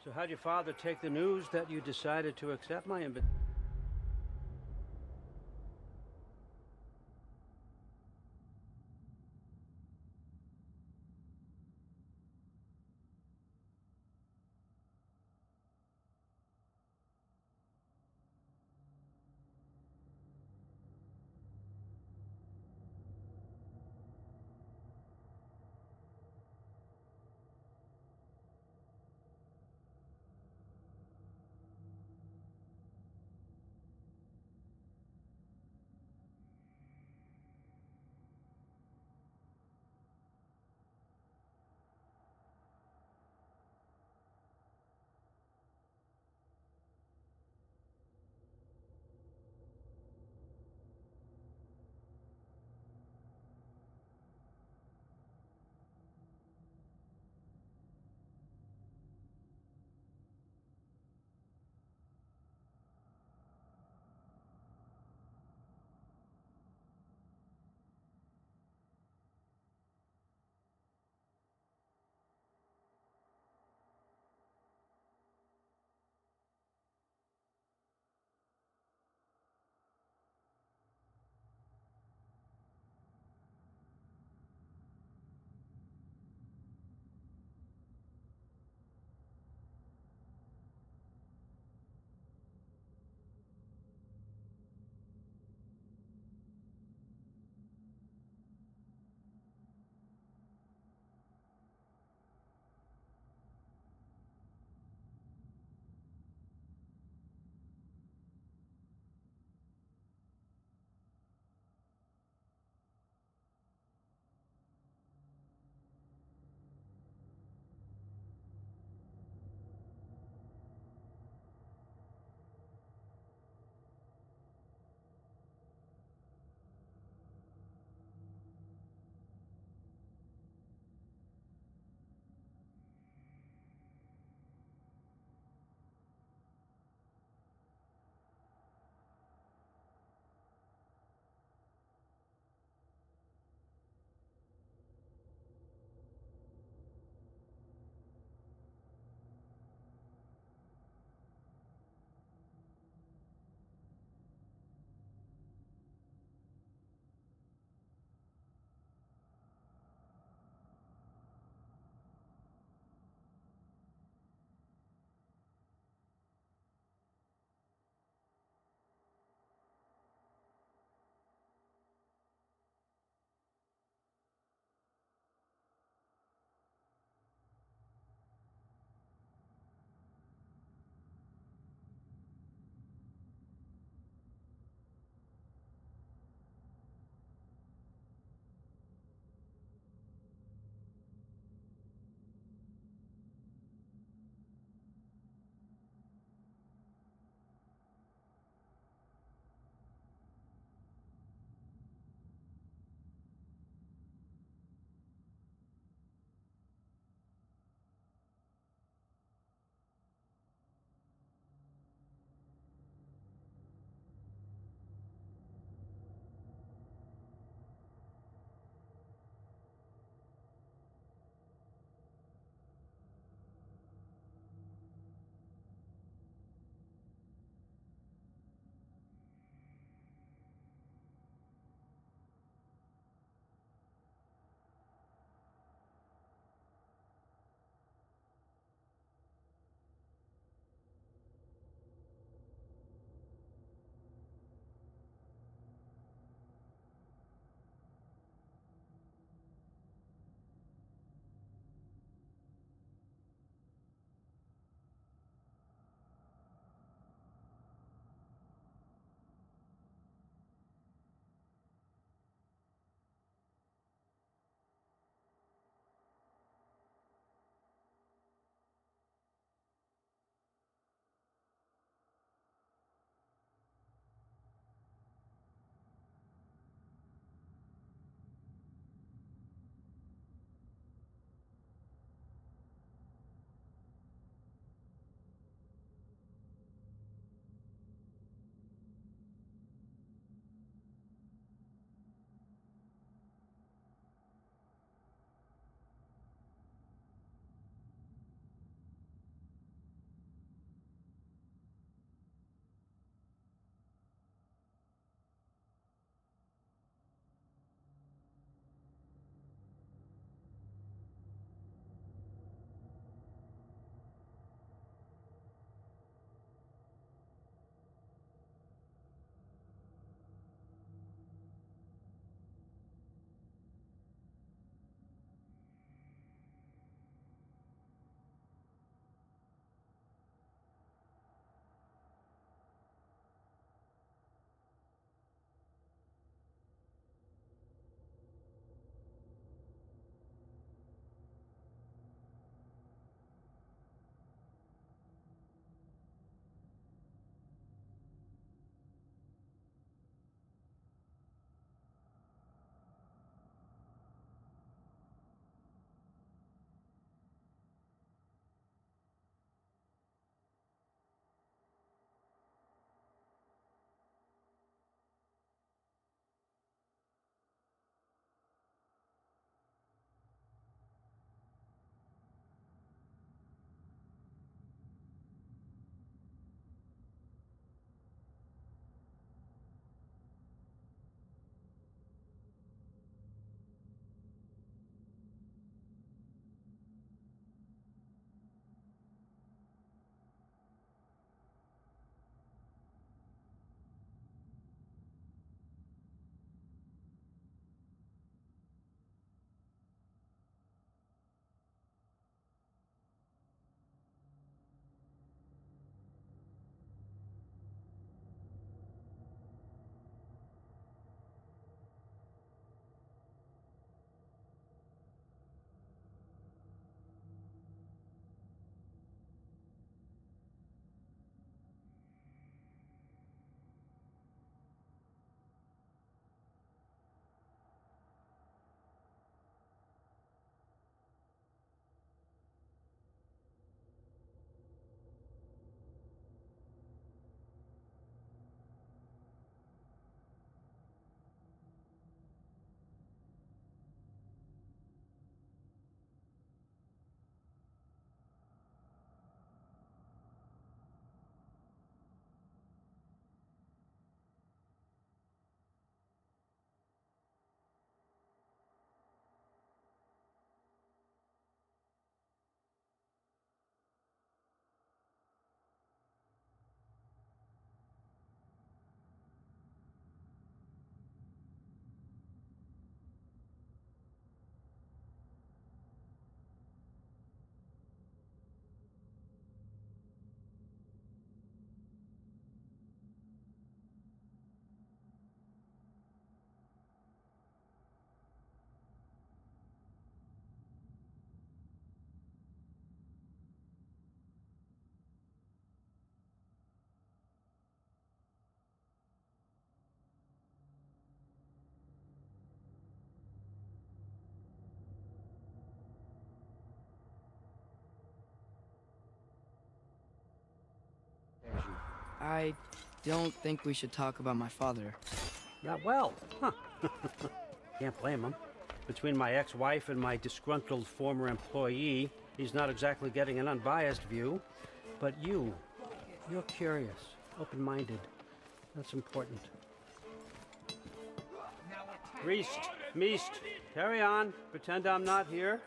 So how'd your father take the news that you decided to accept my invitation? I don't think we should talk about my father. Not well, huh? Can't blame him. Between my ex-wife and my disgruntled former employee, he's not exactly getting an unbiased view. But you're curious, open-minded. That's important. Meest, carry on. Pretend I'm not here.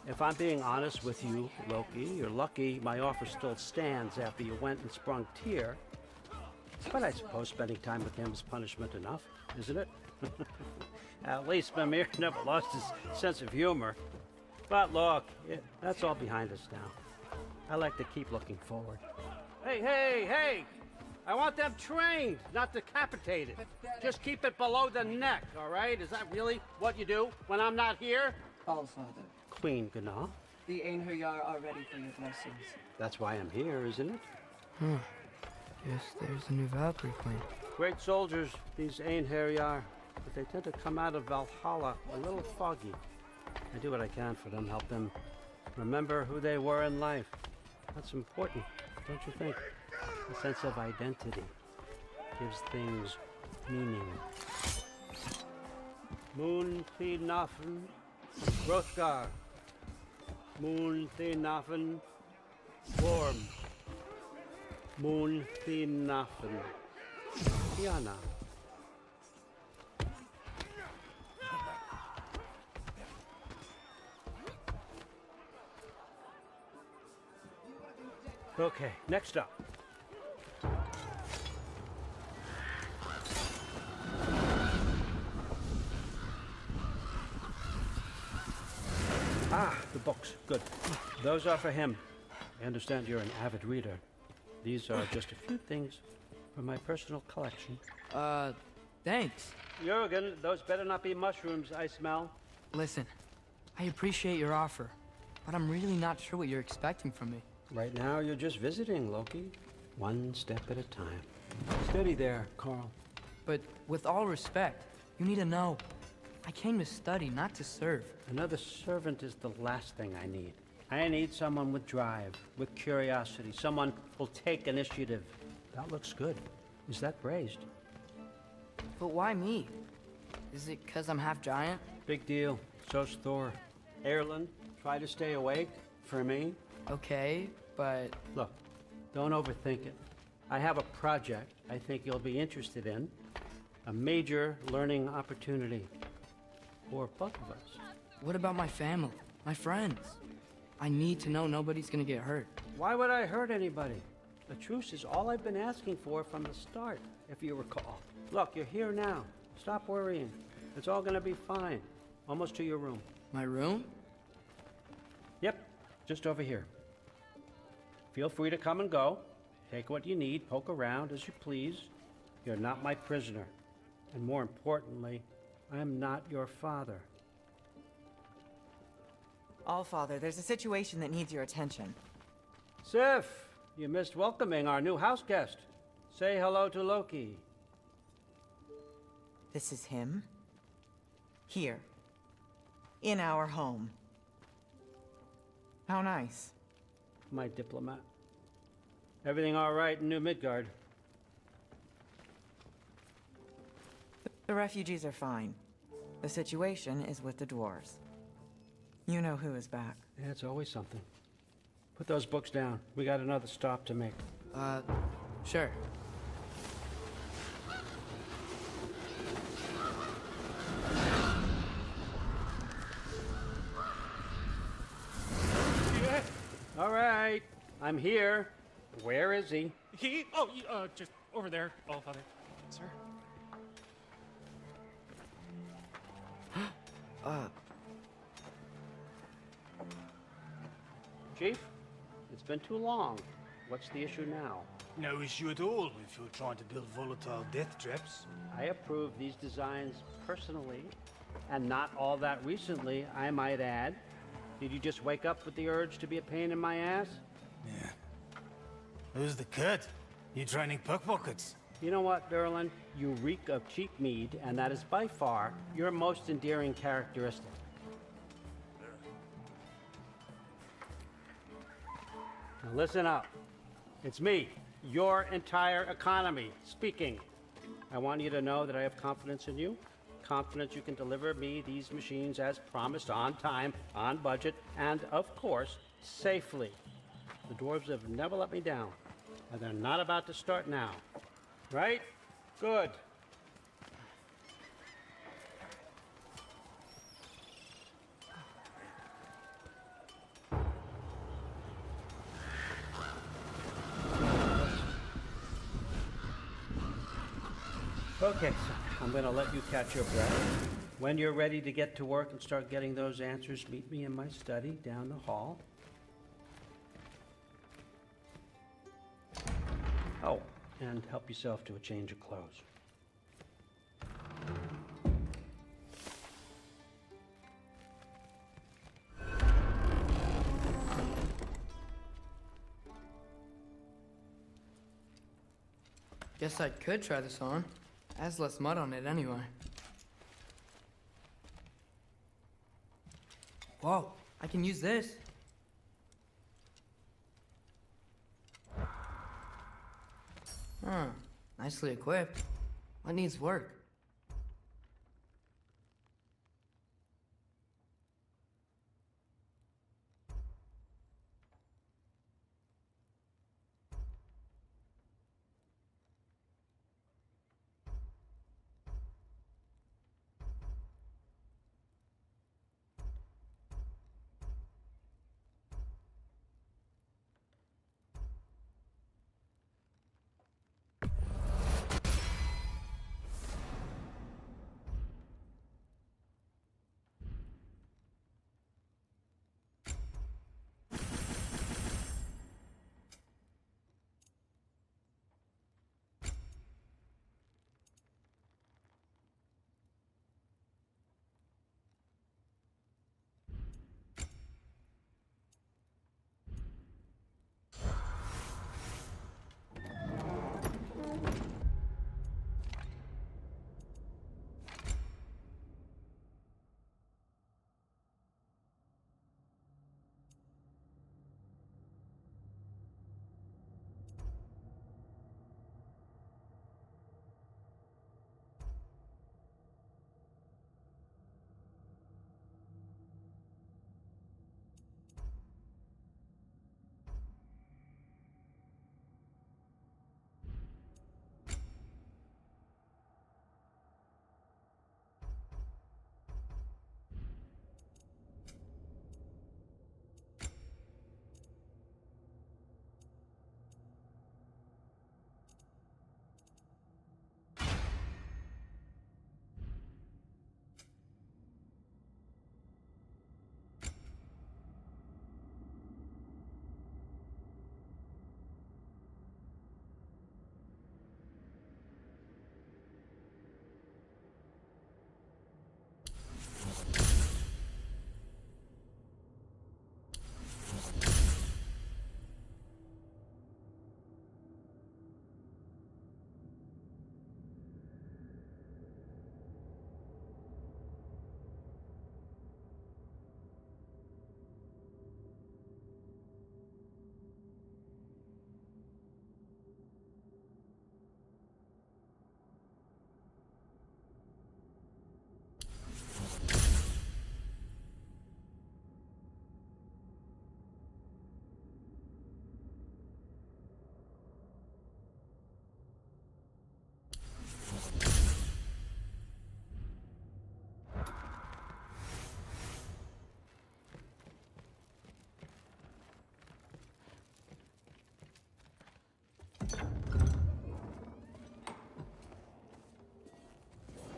If I'm being honest with you, Loki, you're lucky my offer still stands after you went and sprung Tyr. But I suppose spending time with him is punishment enough, isn't it? At least Mimir never lost his sense of humor. But look, that's all behind us now. I like to keep looking forward. Hey! I want them trained, not decapitated. Just keep it below the neck, all right? Is that really what you do when I'm not here? All, Father. Queen Gná. The Einherjar are ready for your blessings. That's why I'm here, isn't it? Guess there's a new Valkyrie queen. Great soldiers, these Einherjar, but they tend to come out of Valhalla a little foggy. I do what I can for them, help them remember who they were in life. That's important, don't you think? A sense of identity gives things meaning. Moon Thinafen, Hrothgar. Moon Thinafen, Worm. Moon Thinafen, Tiana. Okay, next up. Ah, the books. Good. Those are for him. I understand you're an avid reader. These are just a few things from my personal collection. Thanks. Jurgen, those better not be mushrooms I smell. Listen, I appreciate your offer, but I'm really not sure what you're expecting from me. Right now, you're just visiting, Loki. One step at a time. Steady there, Carl. But with all respect, you need to know, I came to study, not to serve. Another servant is the last thing I need. I need someone with drive, with curiosity, someone who'll take initiative. That looks good. Is that praised? But why me? Is it 'cause I'm half giant? Big deal. So's Thor. Erland, try to stay awake for me. Okay, but... Look, don't overthink it. I have a project I think you'll be interested in. A major learning opportunity. For both of us. What about my family? My friends? I need to know nobody's gonna get hurt. Why would I hurt anybody? The truce is all I've been asking for from the start, if you recall. Look, you're here now. Stop worrying. It's all gonna be fine. Almost to your room. My room? Yep, just over here. Feel free to come and go. Take what you need, poke around as you please. You're not my prisoner. And more importantly, I'm not your father. All Father, there's a situation that needs your attention. Sif, you missed welcoming our new house guest. Say hello to Loki. This is him? Here. In our home. How nice. My diplomat. Everything all right in New Midgard? The refugees are fine. The situation is with the dwarves. You know who is back. Yeah, it's always something. Put those books down. We got another stop to make. Sure. All right, I'm here. Where is he? Just over there, All Father. Sir? Chief, it's been too long. What's the issue now? No issue at all if you're trying to build volatile death traps. I approve these designs personally, and not all that recently, I might add. Did you just wake up with the urge to be a pain in my ass? Yeah. Who's the cut? You training pickpockets? You know what, Derlin? You reek of cheap mead, and that is by far your most endearing characteristic. Now listen up. It's me, your entire economy. Speaking, I want you to know that I have confidence in you. Confidence you can deliver me these machines as promised, on time, on budget, and of course, safely. The dwarves have never let me down, and they're not about to start now. Right? Good. Okay, so I'm going to let you catch your breath. When you're ready to get to work and start getting those answers, meet me in my study down the hall. Oh, and help yourself to a change of clothes. Guess I could try this on. Has less mud on it anyway. Whoa, I can use this. Huh, nicely equipped. What needs work?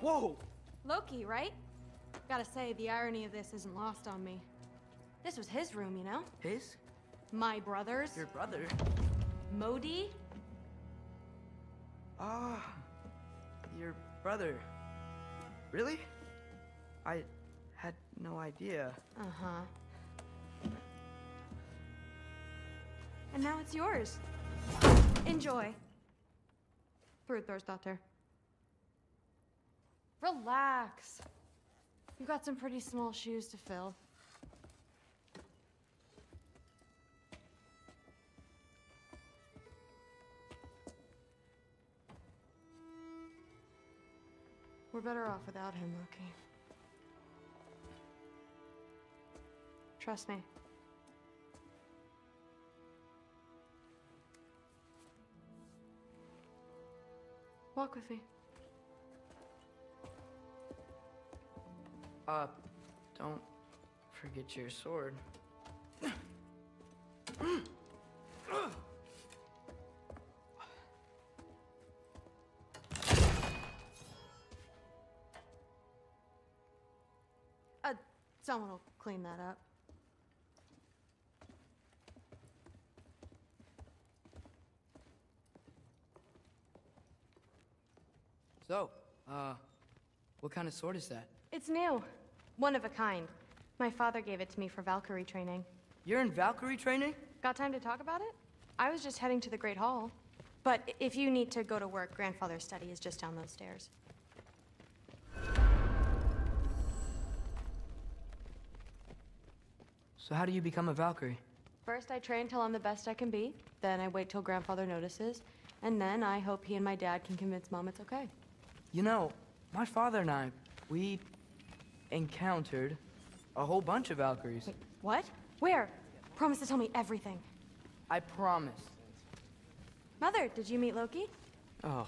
Whoa! Loki, right? Gotta say, the irony of this isn't lost on me. This was his room, you know? His? My brother's. Your brother? Modi? Ah, your brother. Really? I had no idea. Uh-huh. And now it's yours. Enjoy. Daughter. Relax. You've got some pretty small shoes to fill. We're better off without him, Loki. Trust me. Walk with me. Don't forget your sword. Someone will clean that up. So, what kind of sword is that? It's new. One of a kind. My father gave it to me for Valkyrie training. You're in Valkyrie training? Got time to talk about it? I was just heading to the Great Hall. But if you need to go to work, Grandfather's study is just down those stairs. So how do you become a Valkyrie? First, I train till I'm the best I can be. Then I wait till Grandfather notices. And then I hope he and my dad can convince Mom it's okay. You know, my father and I, we encountered a whole bunch of Valkyries. Wait, what? Where? Promise to tell me everything. I promise. Mother, did you meet Loki? Oh,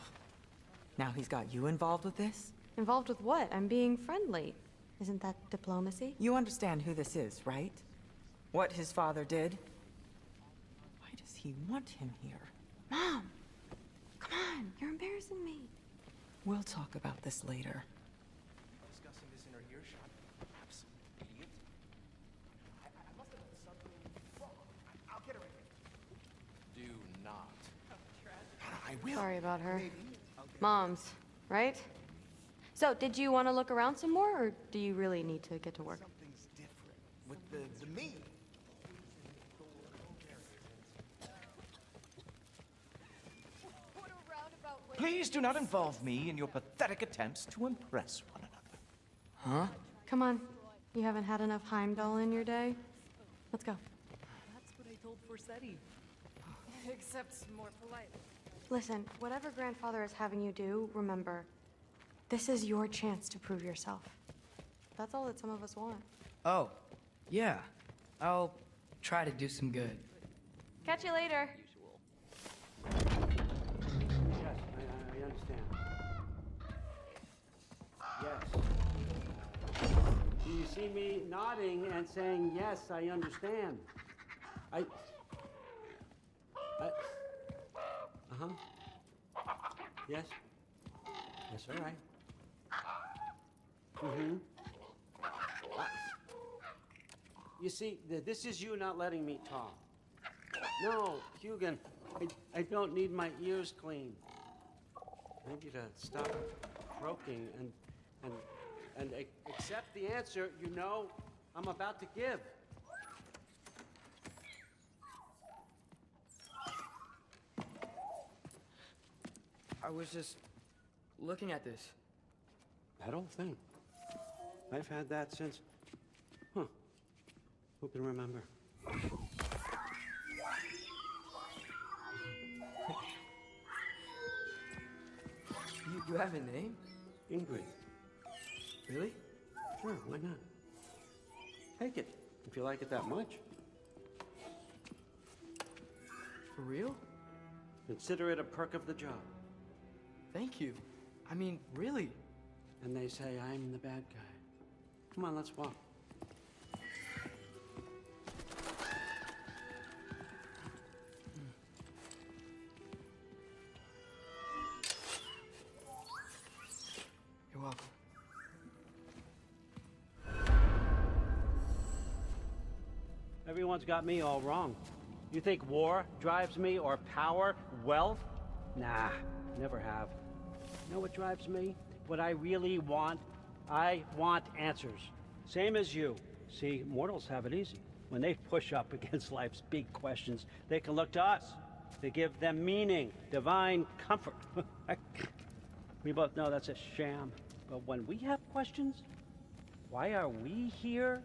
now he's got you involved with this? Involved with what? I'm being friendly. Isn't that diplomacy? You understand who this is, right? What his father did? Why does he want him here? Mom! Come on, you're embarrassing me. We'll talk about this later. Discussing this in her earshot. Absolute idiot. I must have done something wrong. I'll get her in here. Do not. I will. Sorry about her. Moms, right? So, did you want to look around some more, or do you really need to get to work? Something's different with the me. Please do not involve me in your pathetic attempts to impress one another. Huh? Come on. You haven't had enough Heimdall in your day? Let's go. That's what I told Forsetti. Except more polite. Listen, whatever Grandfather is having you do, remember, this is your chance to prove yourself. That's all that some of us want. Oh, yeah. I'll try to do some good. Catch you later. Yes, I understand. Yes. Do you see me nodding and saying, yes, I understand? Uh-huh. Yes? Yes, all right. Mm-hmm. You see, this is you not letting me talk. No, Hugin, I don't need my ears cleaned. I need you to stop croaking and accept the answer you know I'm about to give. I was just looking at this. That old thing. I've had that since... Huh. Who can remember? You have a name? Ingrid. Really? Sure, why not? Take it, if you like it that much. For real? Consider it a perk of the job. Thank you. I mean, really. And they say I'm the bad guy. Come on, let's walk. You're welcome. Everyone's got me all wrong. You think war drives me, or power, wealth? Nah, never have. You know what drives me? What I really want? I want answers. Same as you. See, mortals have it easy. When they push up against life's big questions, they can look to us to give them meaning, divine comfort. We both know that's a sham. But when we have questions, why are we here?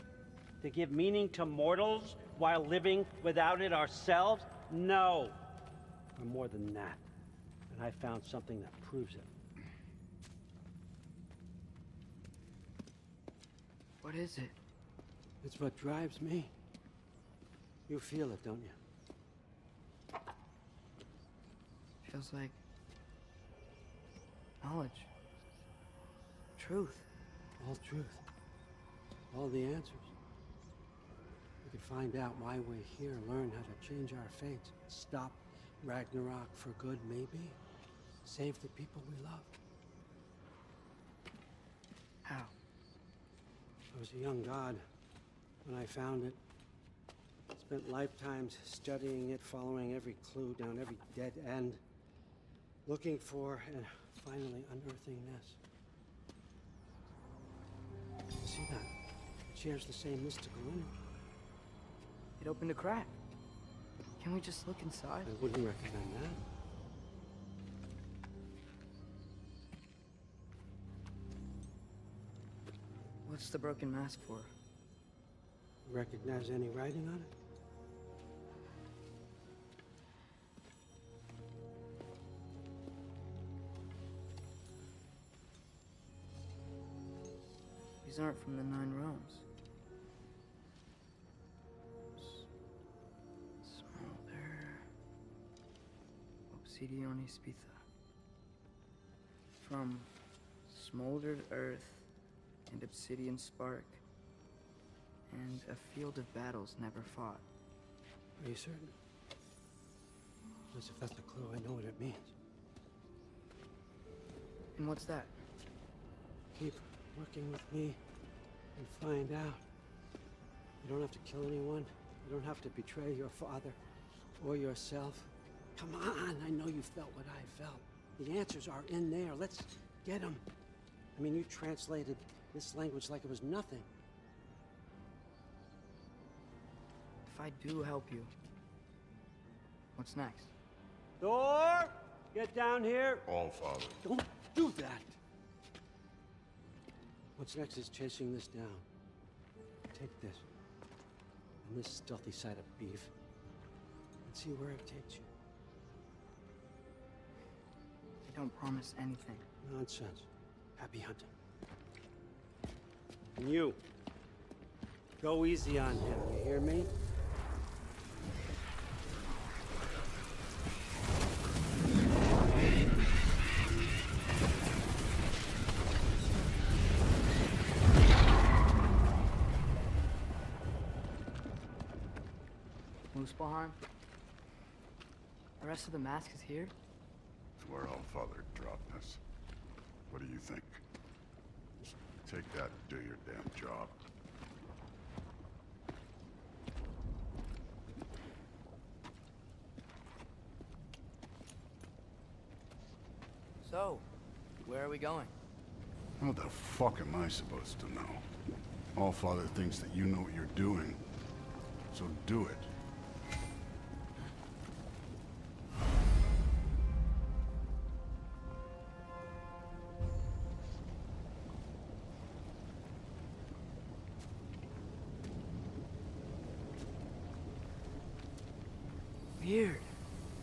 To give meaning to mortals while living without it ourselves? No. We're more than that. And I found something that proves it. What is it? It's what drives me. You feel it, don't you? Feels like knowledge. Truth. All truth. All the answers. We could find out why we're here, learn how to change our fates, stop Ragnarok for good, maybe. Save the people we love. How? I was a young god when I found it. Spent lifetimes studying it, following every clue down every dead end, looking for and finally unearthing this. You see that? It shares the same mystical energy. It opened a crack. Can we just look inside? I wouldn't recommend that. What's the broken mask for? Recognize any writing on it? These aren't from the 9 realms. Smolder. Obsidion Spitha. From smoldered earth and obsidian spark. And a field of battles never fought. Are you certain? Because if that's a clue, I know what it means. And what's that? Keep working with me and find out. You don't have to kill anyone. You don't have to betray your father or yourself. Come on, I know you felt what I felt. The answers are in there. Let's get them. I mean, you translated this language like it was nothing. If I do help you, what's next? Thor, get down here. All, Father. Don't do that. What's next is chasing this down. Take this and this stealthy side of beef and see where it takes you. I don't promise anything. Nonsense. Happy hunting. And you, go easy on him, you hear me? Mousepad? The rest of the mask is here? It's where Allfather dropped us. What do you think? Take that and do your damn job. So, where are we going? How the fuck am I supposed to know? Allfather thinks that you know what you're doing. So do it. Weird.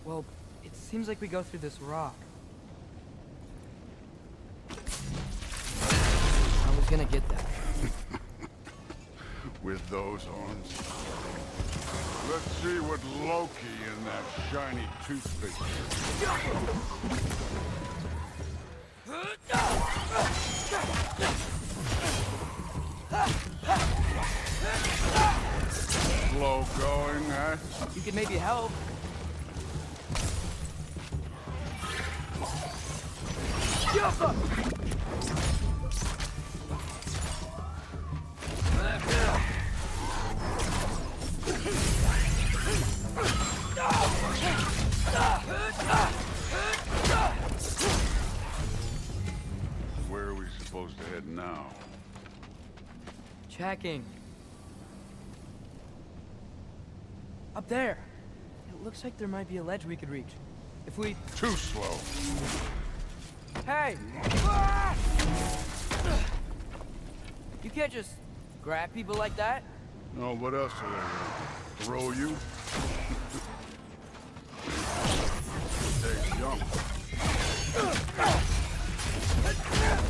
Well, it seems like we go through this rock. I was gonna get that. With those arms. Let's see what Loki and that shiny toothpick. Slow going, huh? You could maybe help. Where are we supposed to head now? Checking. Up there. It looks like there might be a ledge we could reach. If we... Too slow. Hey! You can't just grab people like that. No, what else are they gonna throw you? Hey, jump.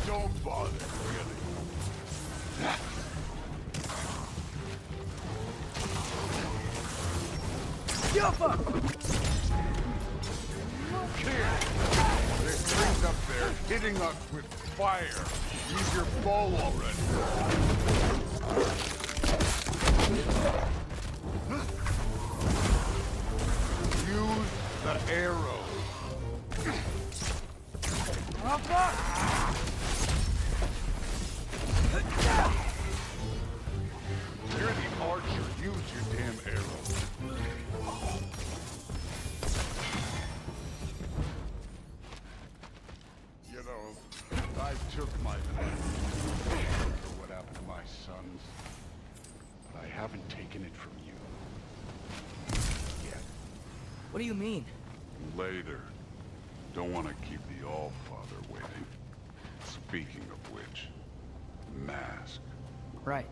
Don't bother, really. There's things up there hitting us with fire. Use your bow already. Use the arrow. You're the archer. Use your damn arrow. You know, I took my life for what happened to my sons, but I haven't taken it from you. Yet. What do you mean? Later. Don't want to keep the All-Father waiting. Speaking of which, mask. Right.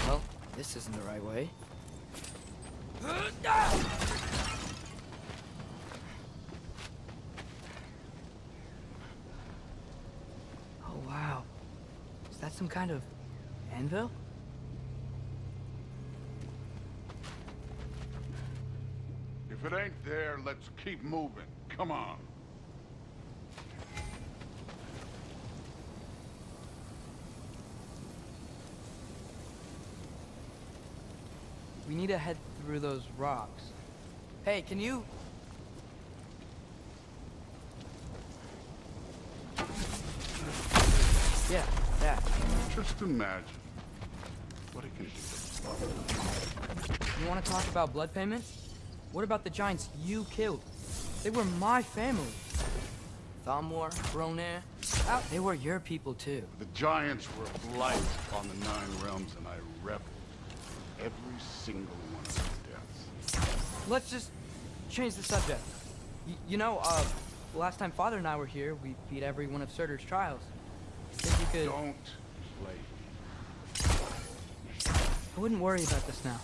Well, this isn't the right way. Oh, wow. Is that some kind of anvil? If it ain't there, let's keep moving. Come on. We need to head through those rocks. Hey, can you... Yeah, that. Just imagine what it can do. You want to talk about blood payment? What about the giants you killed? They were my family. Thamor, Ronair, they were your people too. The giants were a blight on the 9 realms, and I reveled in every single one of their deaths. Let's just change the subject. You know, last time Father and I were here, we beat every one of Surtur's trials. Think you could... Don't play. I wouldn't worry about this now.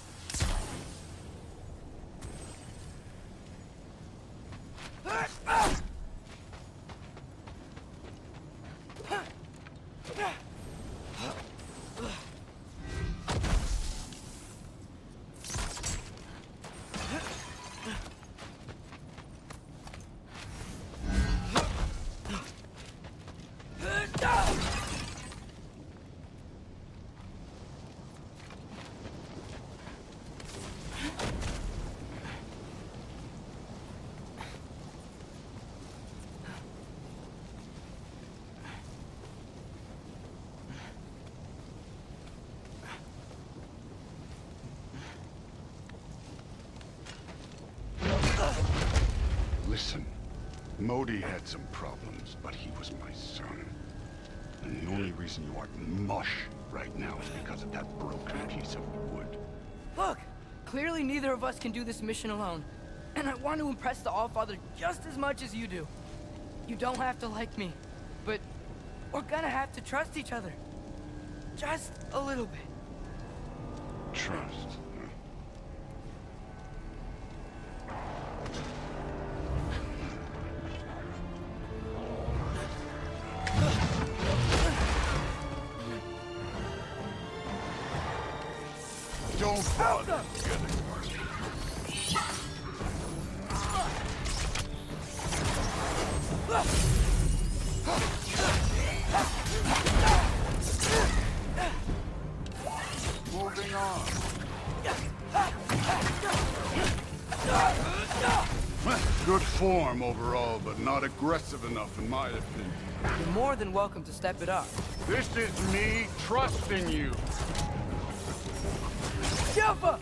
Listen, Modi had some problems, but he was my son. And the only reason you aren't mush right now is because of that broken piece of wood. Look! Clearly neither of us can do this mission alone. And I want to impress the Allfather just as much as you do. You don't have to like me, but we're gonna have to trust each other. Just a little bit. Trust. Don't bother getting worse. Moving on. Good form overall, but not aggressive enough in my opinion. You're more than welcome to step it up. This is me trusting you. Jump up!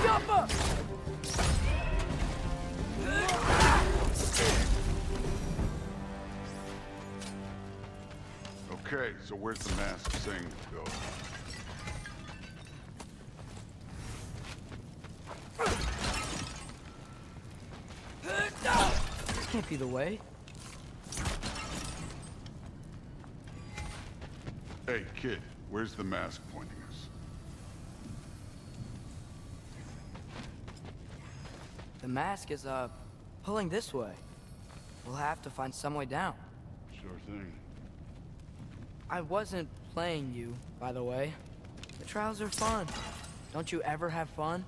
Jump up! Okay, so where's the mask saying to go? This can't be the way. Hey, kid, where's the mask pointing us? The mask is, pulling this way. We'll have to find some way down. Sure thing. I wasn't playing you, by the way. The trials are fun. Don't you ever have fun?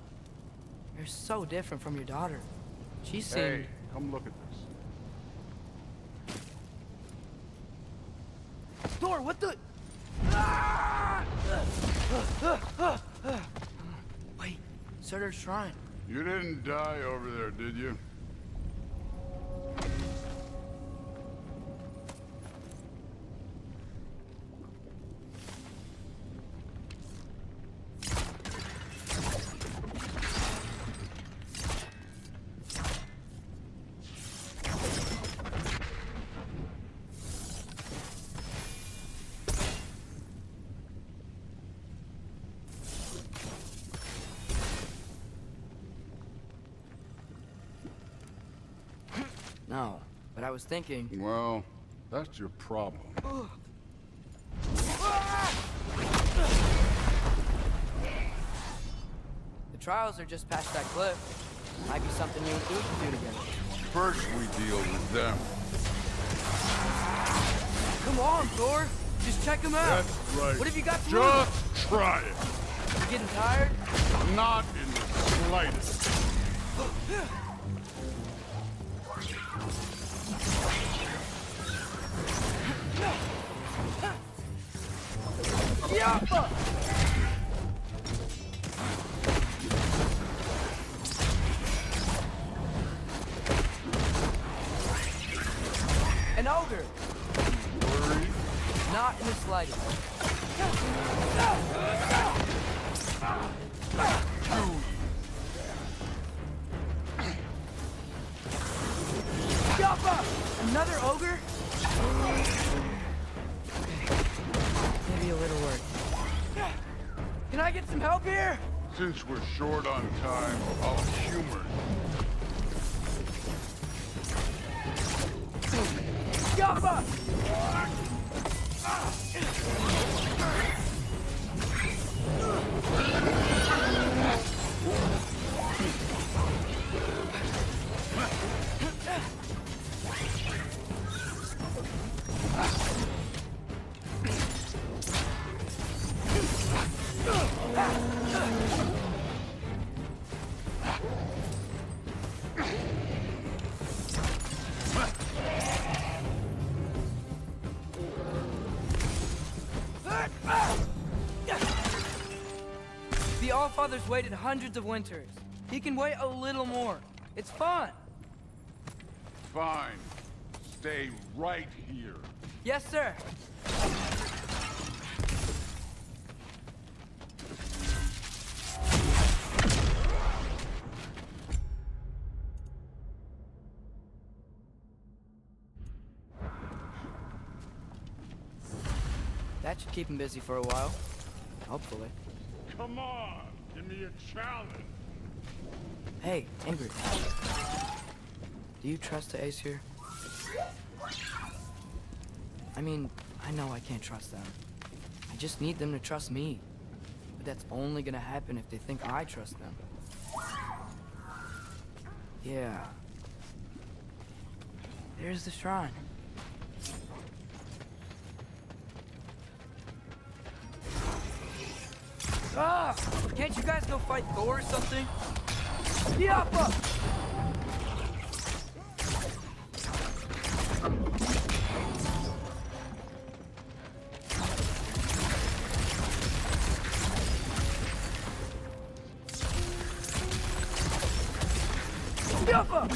You're so different from your daughter. She seemed... Hey, come look at this. Thor, what the... Wait, Surtur's shrine. You didn't die over there, did you? No, but I was thinking... Well, that's your problem. The trials are just past that cliff. Might be something you and Id can do together. First, we deal with them. Come on, Thor! Just check them out! That's right. What have you got to Just try it. You getting tired? Not in the slightest. Yappa! An ogre! Worried? Not in the slightest. Yappa! Another ogre? Maybe a little work. Can I get some help here? Since we're short on time, I'll humor you. Yappa! The Allfather's waited hundreds of winters. He can wait a little more. It's fun. Fine. Stay right here. Yes, sir. That should keep him busy for a while. Hopefully. Come on, give me a challenge. Hey, Ingrid. Do you trust the Acer? I mean, I know I can't trust them. I just need them to trust me. But that's only gonna happen if they think I trust them. Yeah. There's the shrine. Ah! Can't you guys go fight Thor or something? Yappa! Yappa!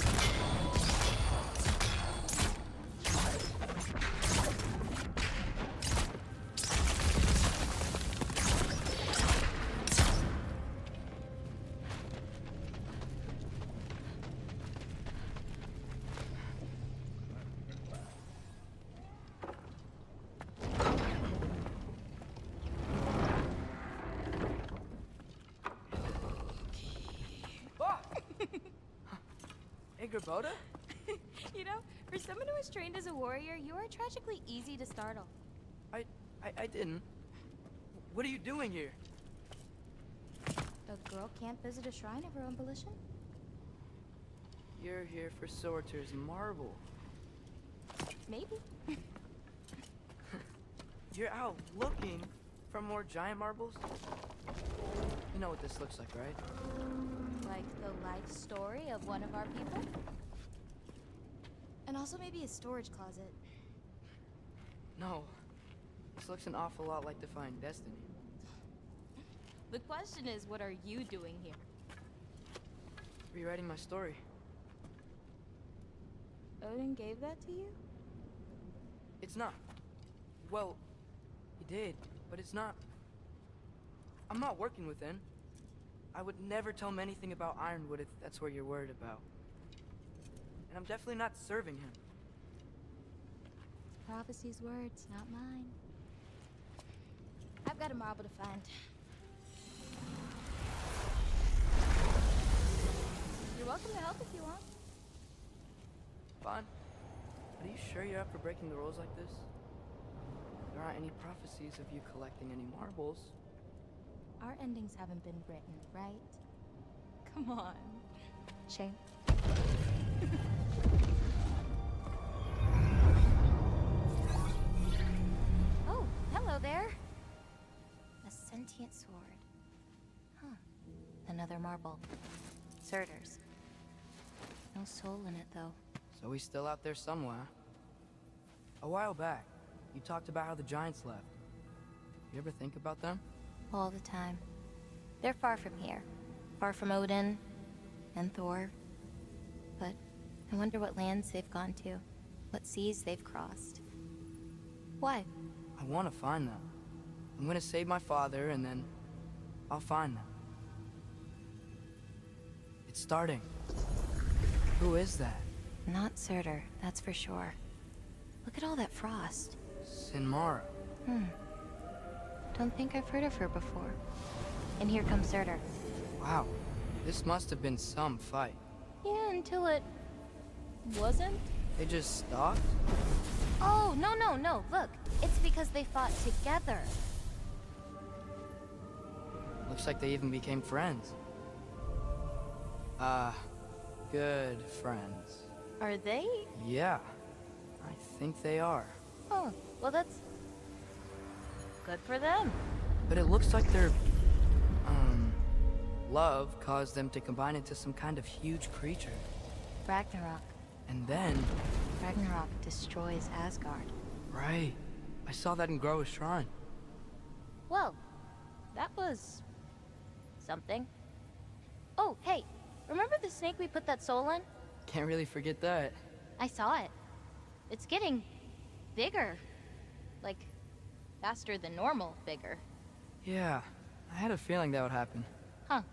Boda? You know, for someone who is trained as a warrior, you are tragically easy to startle. I didn't. What are you doing here? A girl can't visit a shrine of her own volition? You're here for Sorter's marble. Maybe. You're out looking for more giant marbles? You know what this looks like, right? Like the life story of one of our people? And also maybe a storage closet. No. This looks an awful lot like Defying Destiny. The question is, what are you doing here? Rewriting my story. Odin gave that to you? It's not. Well, he did, but it's not. I'm not working with N. I would never tell him anything about Ironwood if that's what you're worried about. And I'm definitely not serving him. Prophecy's words, not mine. I've got a marble to find. You're welcome to help if you want. Fine. But are you sure you're up for breaking the rules like this? There aren't any prophecies of you collecting any marbles. Our endings haven't been written, right? Come on. Shame. Oh, hello there. A sentient sword. Huh. Another marble. Surtur's. No soul in it, though. So he's still out there somewhere. A while back, you talked about how the giants left. You ever think about them? All the time. They're far from here. Far from Odin and Thor. But I wonder what lands they've gone to. What seas they've crossed. Why? I want to find them. I'm gonna save my father, and then I'll find them. It's starting. Who is that? Not Surtur, that's for sure. Look at all that frost. Sinmara. Don't think I've heard of her before. And here comes Surtur. Wow. This must have been some fight. Yeah, until it... wasn't? They just stopped? Oh, no. Look, it's because they fought together. Looks like they even became friends. Good friends. Are they? Yeah, I think they are. Oh, well that's... good for them. But it looks like their, love caused them to combine into some kind of huge creature. Ragnarok. And then... Ragnarok destroys Asgard. Right. I saw that in Groa's shrine. Well, that was... something. Oh, hey, remember the snake we put that soul in? Can't really forget that. I saw it. It's getting... bigger. Like, faster than normal bigger. Yeah, I had a feeling that would happen. Huh.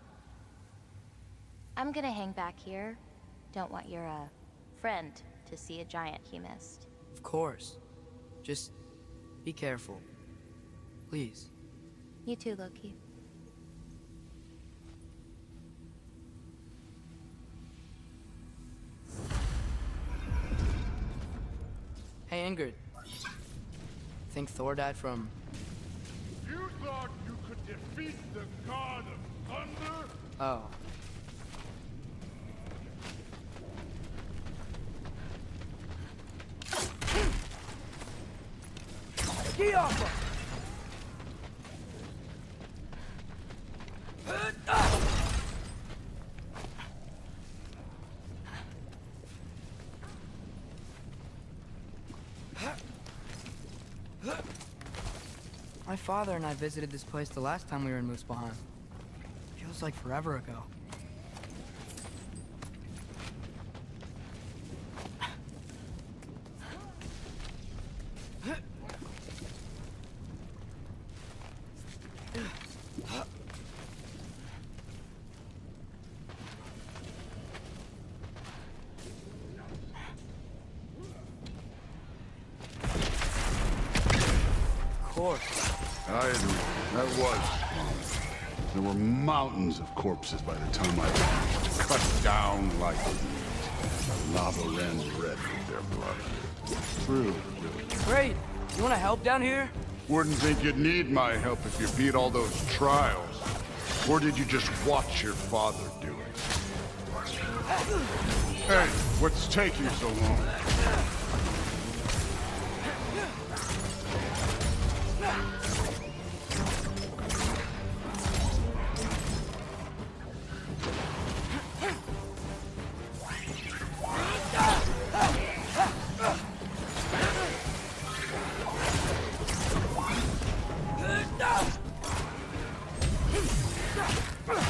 I'm gonna hang back here. Don't want your, friend to see a giant he missed. Of course. Just be careful. Please. You too, Loki. Hey, Ingrid. Think Thor died from... You thought you could defeat the god of thunder? Oh. Get off us! My father and I visited this place the last time we were in Mousepad. Feels like forever ago. I agree. That was fun. There were mountains of corpses by the time I cut down like meat. The lava ran red with their blood. True. Great! You wanna help down here? Wouldn't think you'd need my help if you beat all those trials. Or did you just watch your father do it? Hey, what's taking so long?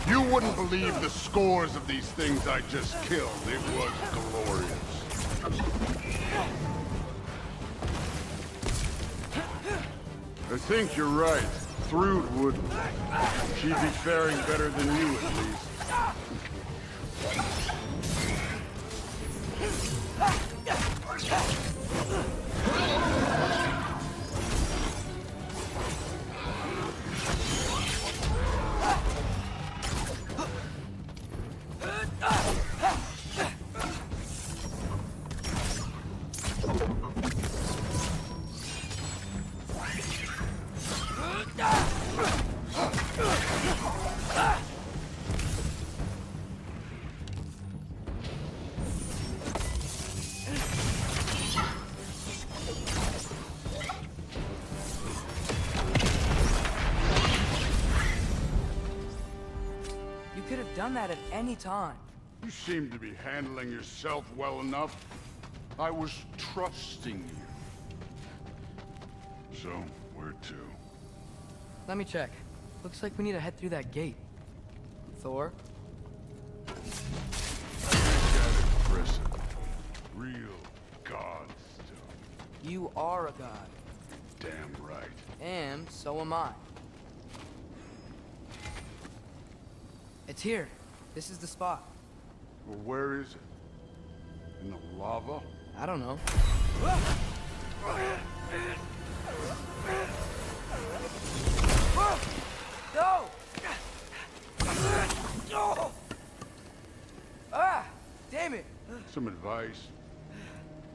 You wouldn't believe the scores of these things I just killed. It was glorious. I think you're right. Thrud wouldn't. She'd be faring better than you, at least. Done that at any time. You seem to be handling yourself well enough. I was trusting you. So, where to? Let me check. Looks like we need to head through that gate. Thor? Impressive. Real god stuff. You are a god. Damn right. And so am I. It's here. This is the spot. Well, where is it? In the lava? I don't know. No! Ah! Damn it! Some advice.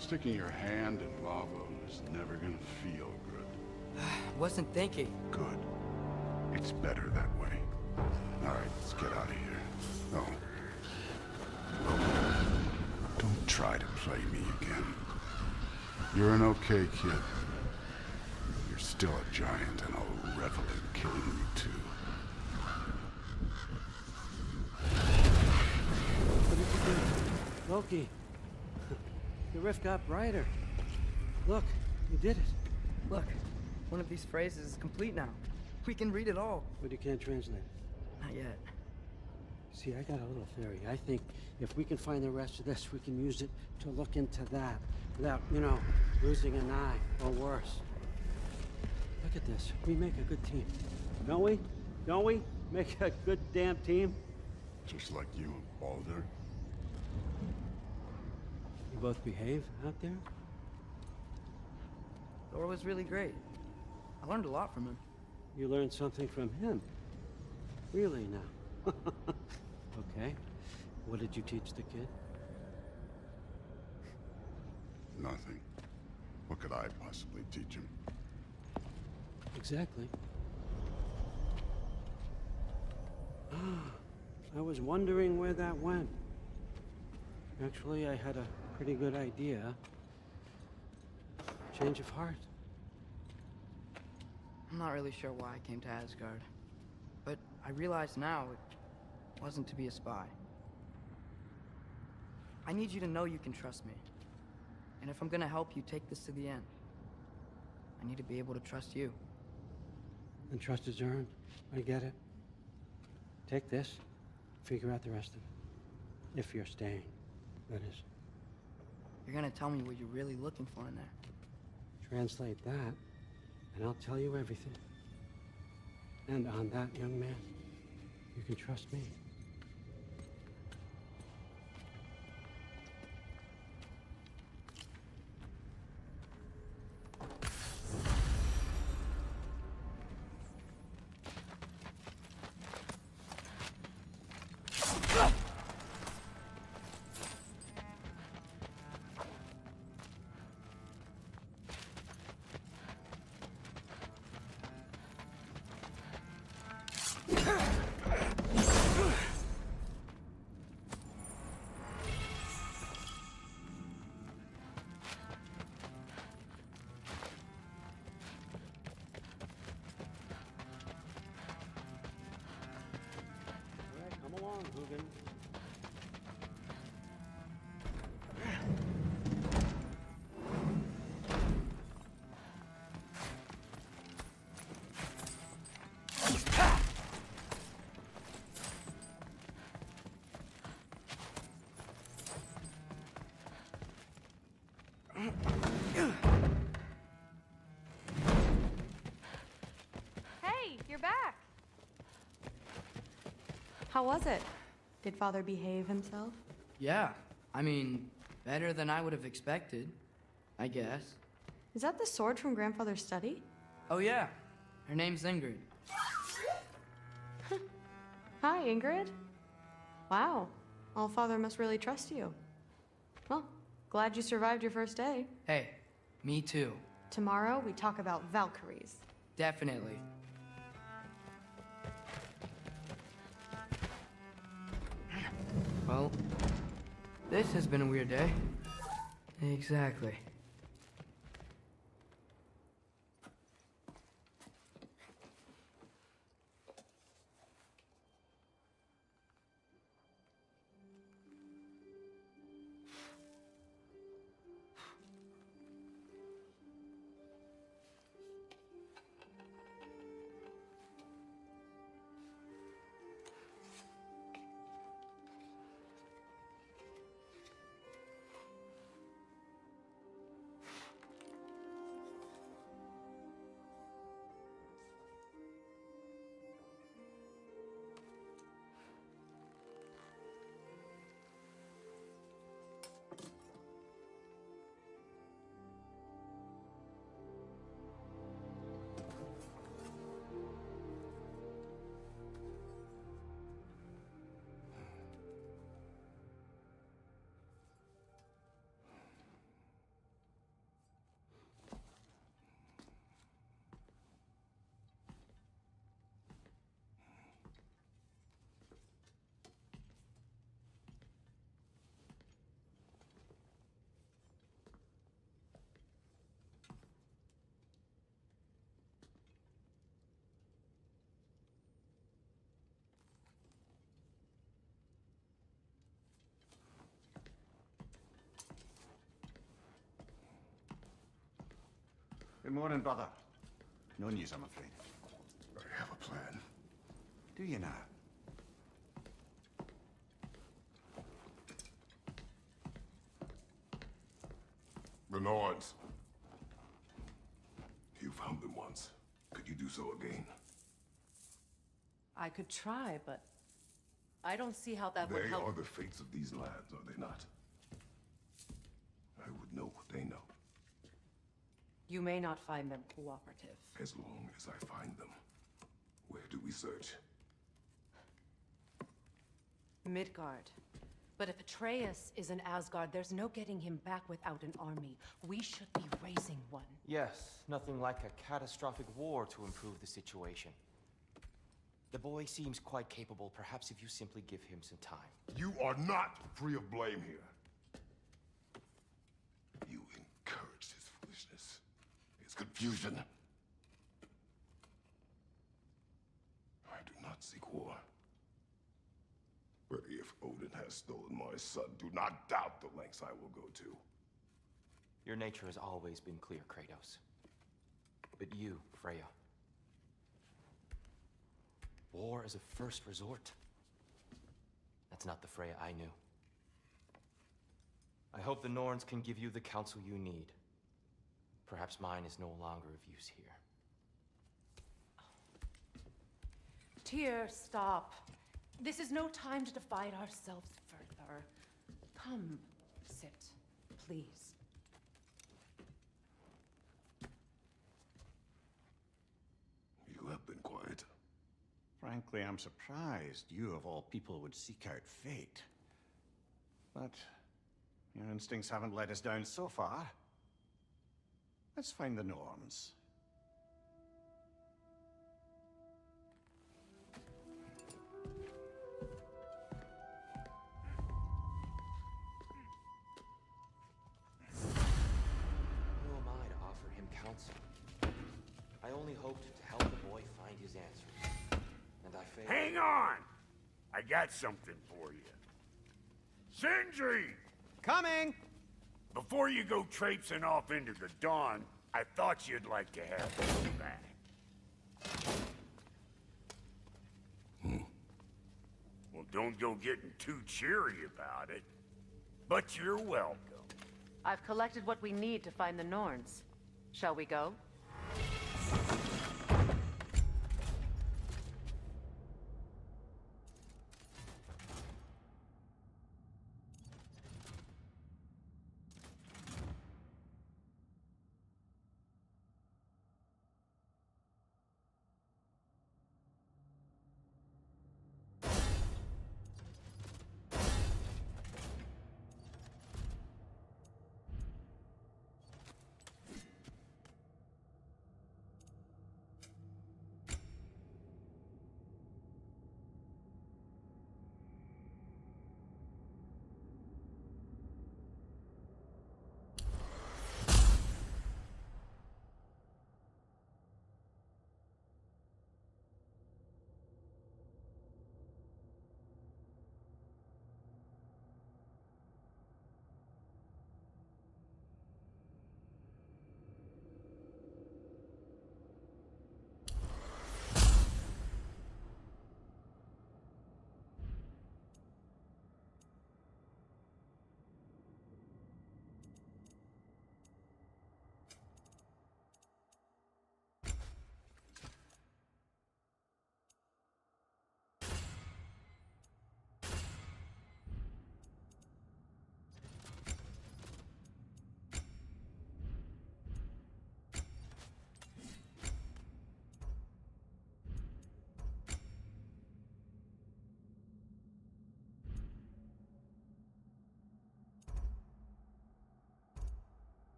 Sticking your hand in lava is never gonna feel good. Wasn't thinking. Good. It's better that way. All right, let's get out of here. Oh. Don't try to play me again. You're an okay kid. You're still a giant, and I'll revel in killing you too. What did you do? Loki. The rift got brighter. Look, you did it. Look, one of these phrases is complete now. We can read it all. But you can't translate. Not yet. See, I got a little theory. I think if we can find the rest of this, we can use it to look into that without, you know, losing an eye or worse. Look at this. We make a good team. Don't we? Don't we? Make a good damn team? Just like you and Baldur. You both behave out there? Thor was really great. I learned a lot from him. You learned something from him? Really now? Okay. What did you teach the kid? Nothing. What could I possibly teach him? Exactly. I was wondering where that went. Actually, I had a pretty good idea. Change of heart. I'm not really sure why I came to Asgard. But I realize now it wasn't to be a spy. I need you to know you can trust me. And if I'm gonna help you take this to the end, I need to be able to trust you. And trust is earned. I get it. Take this, figure out the rest of it. If you're staying, that is. You're gonna tell me what you're really looking for in there. Translate that, and I'll tell you everything. And on that, young man, you can trust me. down, Hugin. Hey, you're back. How was it? Did Father behave himself? Yeah, I mean, better than I would have expected, I guess. Is that the sword from Grandfather's study? Oh yeah, her name's Ingrid. Hi, Ingrid. Wow, All-Father must really trust you. Well, glad you survived your first day. Hey, me too. Tomorrow, we talk about Valkyries. Definitely. Well, this has been a weird day. Exactly. Good morning, brother. No news, I'm afraid. I have a plan. Do you now? The Nords. You found them once. Could you do so again? I could try, but I don't see how that would They help. are the fates of these lands, are they not? I would know what they know. You may not find them cooperative. As long as I find them. Where do we search? Midgard. But if Atreus is in Asgard, there's no getting him back without an army. We should be raising one. Yes, nothing like a catastrophic war to improve the situation. The boy seems quite capable. Perhaps if you simply give him some time. You are not free of blame here. You encouraged his foolishness, his confusion. I do not seek war. But if Odin has stolen my son, do not doubt the lengths I will go to. Your nature has always been clear, Kratos. But you, Freya. War is a first resort. That's not the Freya I knew. I hope the Norns can give you the counsel you need. Perhaps mine is no longer of use here. Tyr, stop. This is no time to divide ourselves further. Come, sit, please. You have been quiet. Frankly, I'm surprised you, of all people, would seek out fate. But your instincts haven't let us down so far. Let's find the Norns. Who am I to offer him counsel? I only hoped to help the boy find his answers. And I failed. Hang on! I got something for you. Sindri! Coming! Before you go traipsing off into the dawn, I thought you'd like to have this back. Well, don't go getting too cheery about it. But you're welcome. I've collected what we need to find the Norns. Shall we go?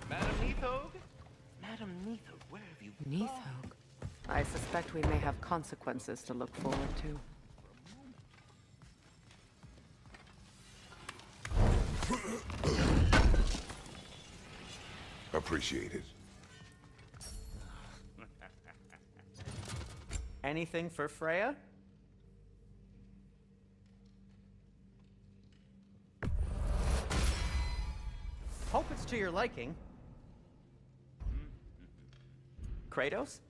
Madam Neathog? Madam Neathog, where have you gone? Neathog. I suspect we may have consequences to look forward to. Appreciate it. Anything for Freya? Hope it's to your liking. Kratos?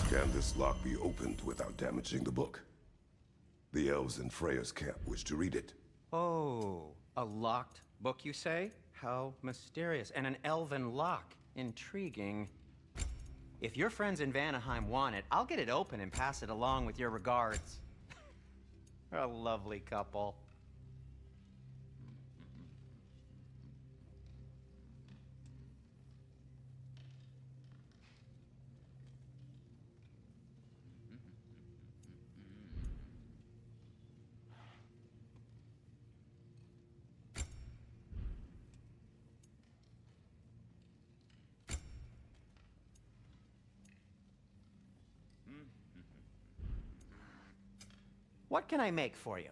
Can this lock be opened without damaging the book? The elves in Freya's camp wish to read it. Oh, a locked book, you say? How mysterious. And an elven lock. Intriguing. If your friends in Vanaheim want it, I'll get it open and pass it along with your regards. A lovely couple. What can I make for you?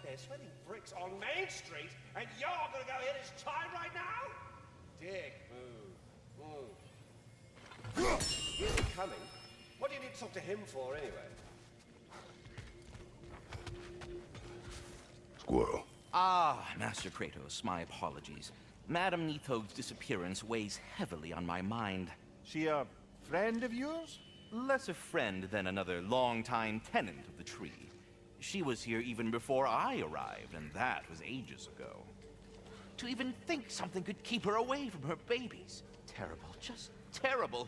there sweating bricks on Main Street, and you're gonna go hit his child right now? Dick, move. He's coming. What do you need to talk to him for, anyway? Squirrel. Ah, Master Kratos, my apologies. Madame Nithog's disappearance weighs heavily on my mind. She a friend of yours? Less a friend than another long-time tenant of the tree. She was here even before I arrived, and that was ages ago. To even think something could keep her away from her babies. Terrible, just terrible.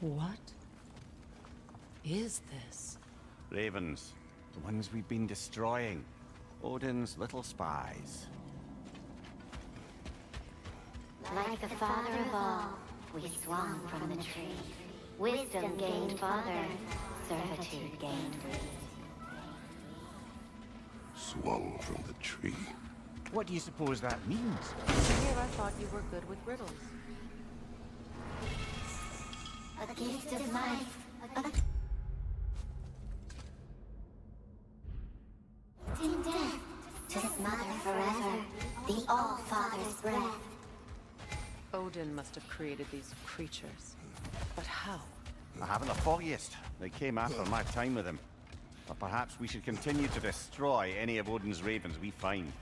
What is this? Ravens. The ones we've been destroying. Odin's little spies. Like the father of all, we swung from the tree. Wisdom gained father, servitude gained reason. Swung from the tree. What do you suppose that means? Here I thought you were good with riddles. A gift of life. In death, to smother forever, the All-Father's breath. Odin must have created these creatures. But how? I haven't the foggiest. They came after my time with him. But perhaps we should continue to destroy any of Odin's ravens we find.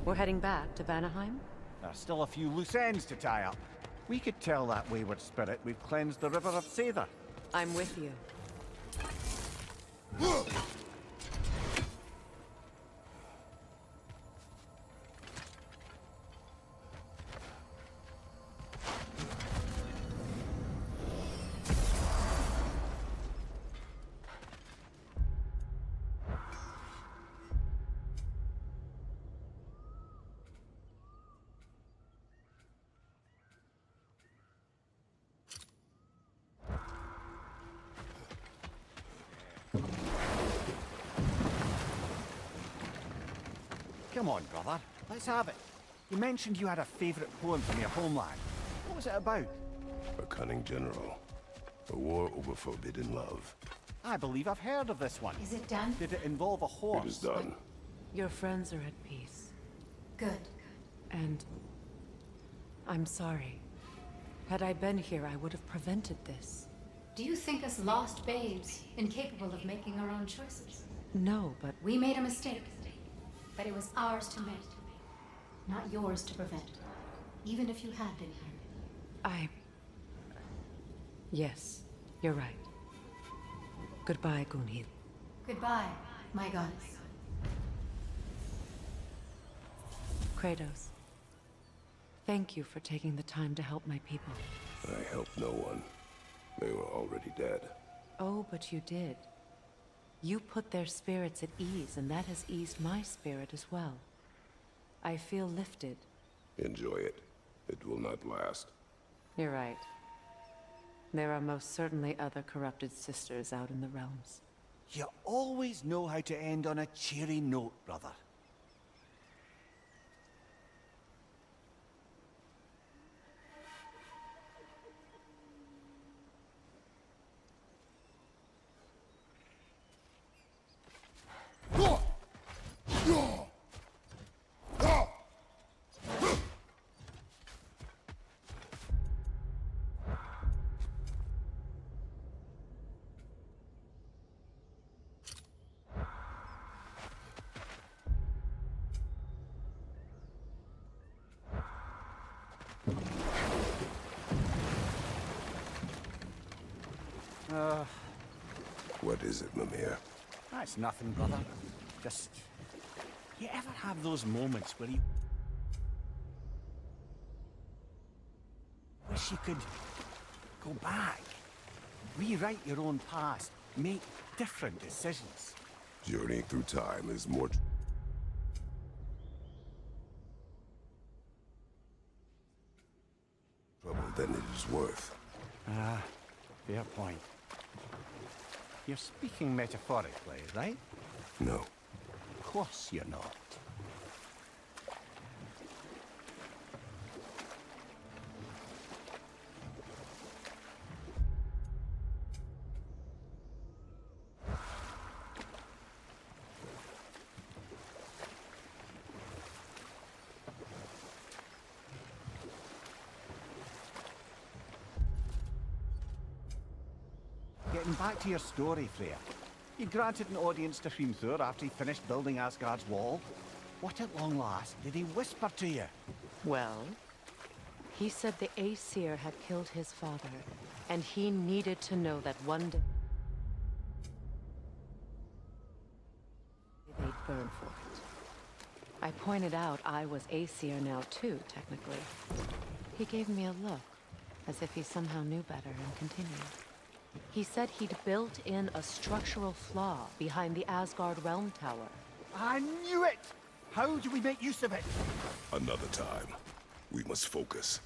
We're heading back to Vanaheim? There's still a few loose ends to tie up. We could tell that wayward spirit we've cleansed the river of Seither. I'm with you. Come on, brother. Let's have it. You mentioned you had a favorite poem from your homeland. What was it about? A cunning general. A war over forbidden love. I believe I've heard of this one. Is it done? Did it involve a horse? It is done. Your friends are at peace. Good. And I'm sorry. Had I been here, I would have prevented this. Do you think us lost babes, incapable of making our own choices? No, but we made a mistake. But it was ours to make, not yours to prevent, even if you had been here. Yes, you're right. Goodbye, Gunhild. Goodbye, my goddess. Kratos. Thank you for taking the time to help my people. I helped no one. They were already dead. Oh, but you did. You put their spirits at ease, and that has eased my spirit as well. I feel lifted. Enjoy it. It will not last. You're right. There are most certainly other corrupted sisters out in the realms. You always know how to end on a cheery note, brother. What is it, Mimir? That's nothing, brother. Just... You ever have those moments where you... wish you could... go back? Rewrite your own past. Make different decisions. Journeying through time is more... trouble than it is worth. Fair point. You're speaking metaphorically, right? No. Of course you're not. Getting back to your story, Freya. You granted an audience to Hrimthur after he finished building Asgard's wall. What at long last did he whisper to you? Well, he said the Acer had killed his father, and he needed to know that one day they'd burn for it. I pointed out I was Acer now too, technically. He gave me a look, as if he somehow knew better, and continued. He said he'd built in a structural flaw behind the Asgard Realm Tower. I knew it! How do we make use of it? Another time. We must focus.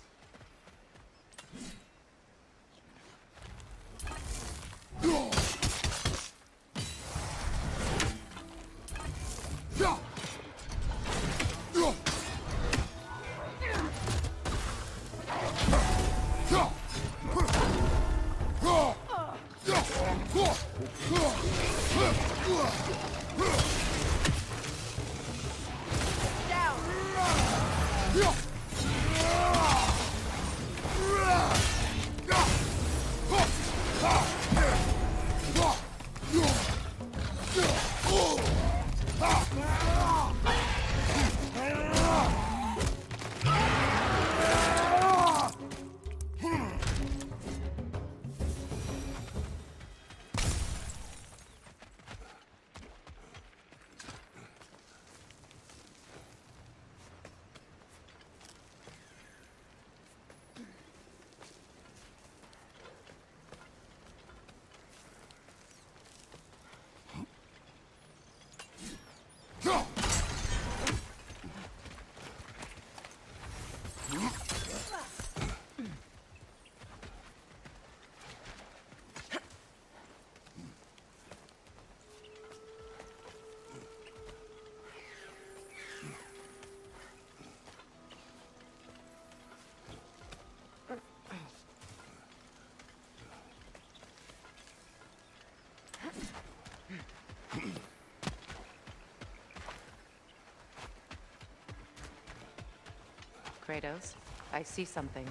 Kratos, I see something.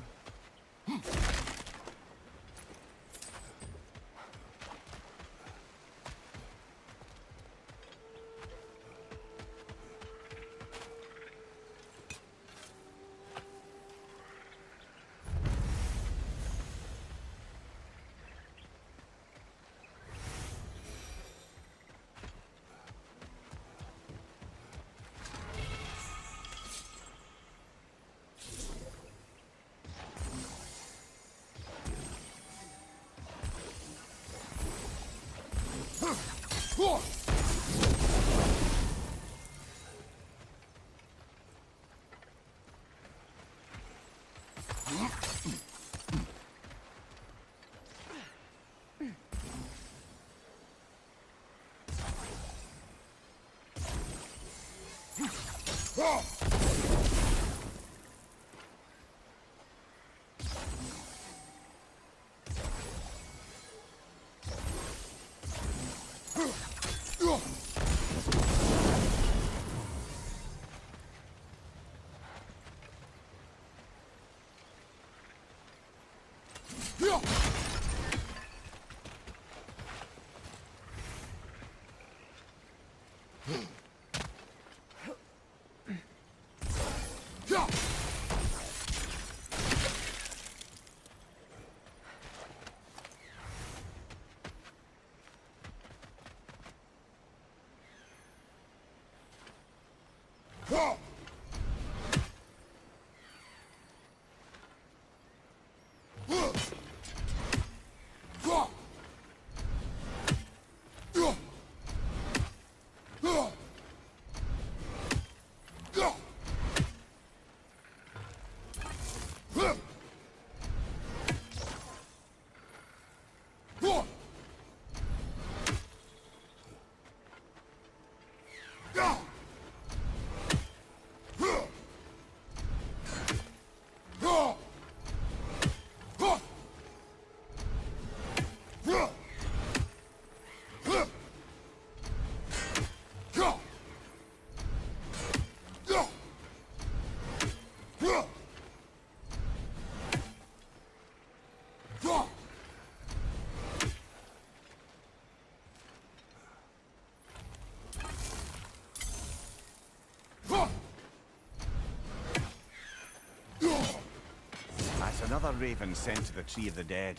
That's another raven sent to the Tree of the Dead.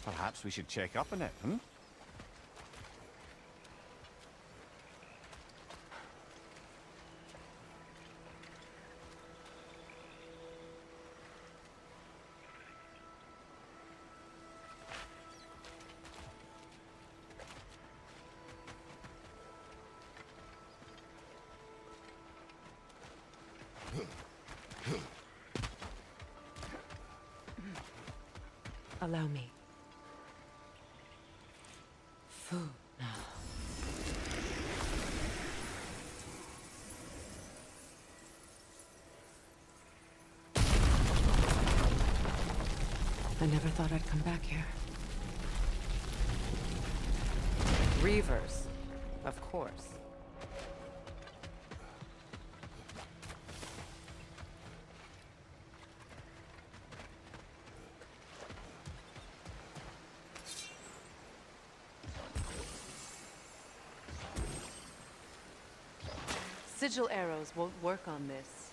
Perhaps we should check up on it, hmm? Allow me. Food now. I never thought I'd come back here. Reavers, of course. Sigil arrows won't work on this.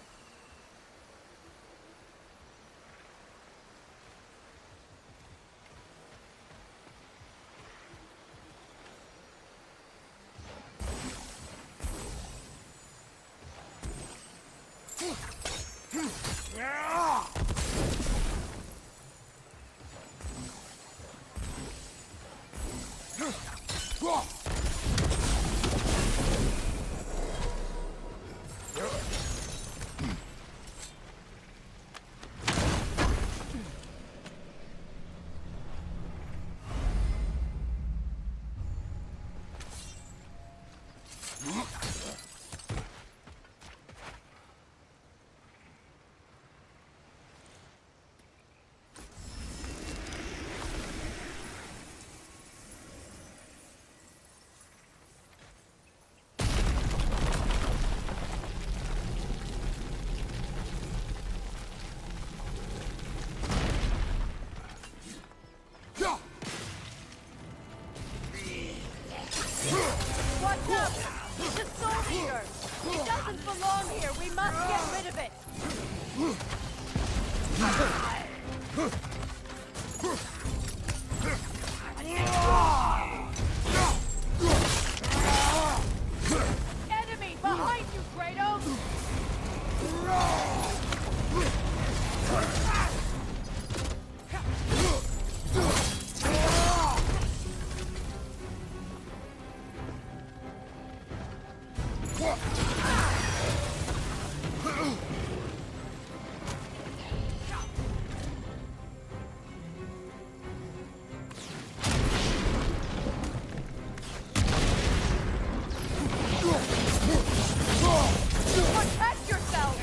Protect yourself!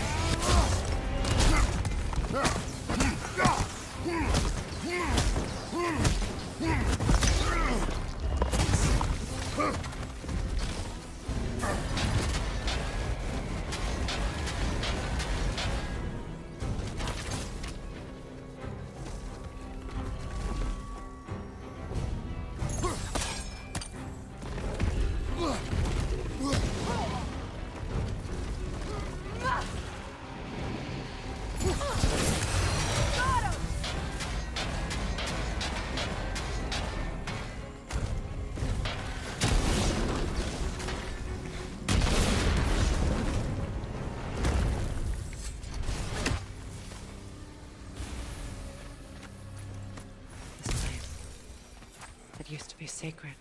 It used to be sacred.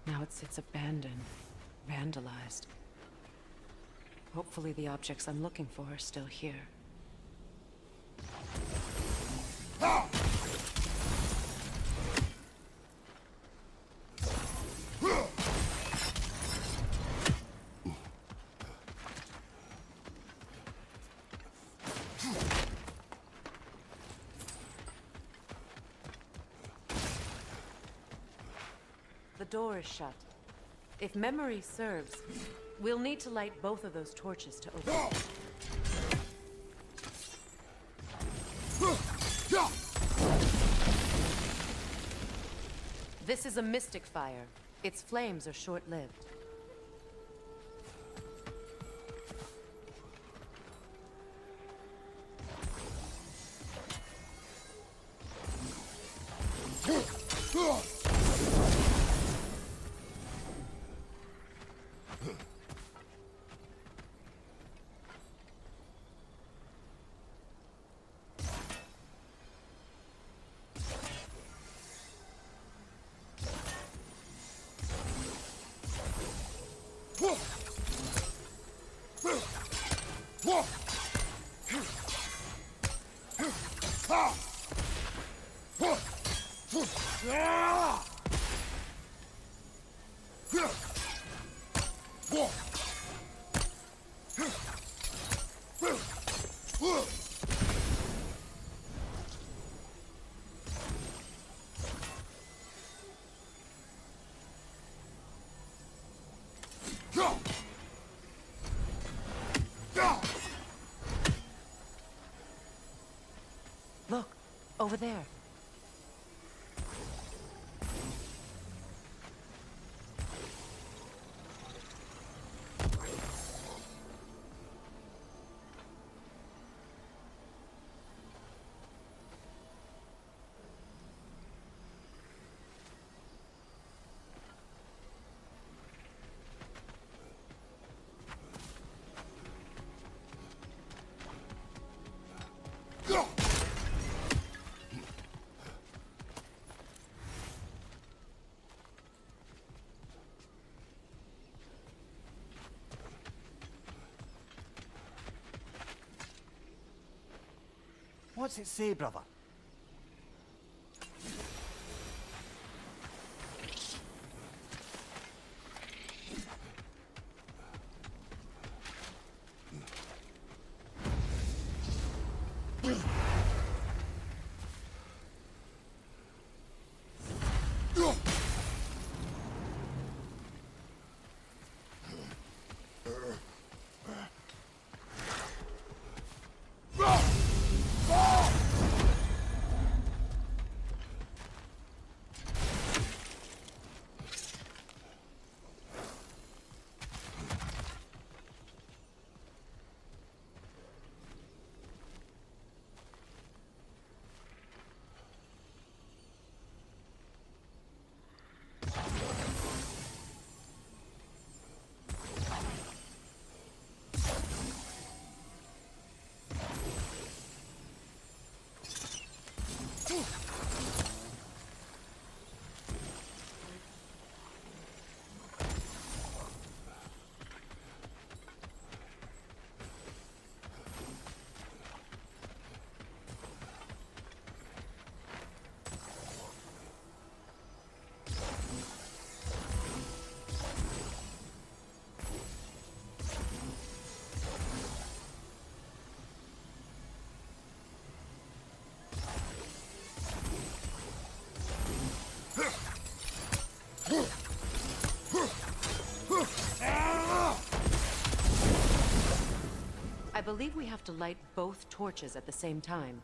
Now it sits abandoned, vandalized. Hopefully the objects I'm looking for are still here. The door is shut. If memory serves, we'll need to light both of those torches to open it. This is a mystic fire. Its flames are short-lived. Look, over there. What's it say, brother? I believe we have to light both torches at the same time.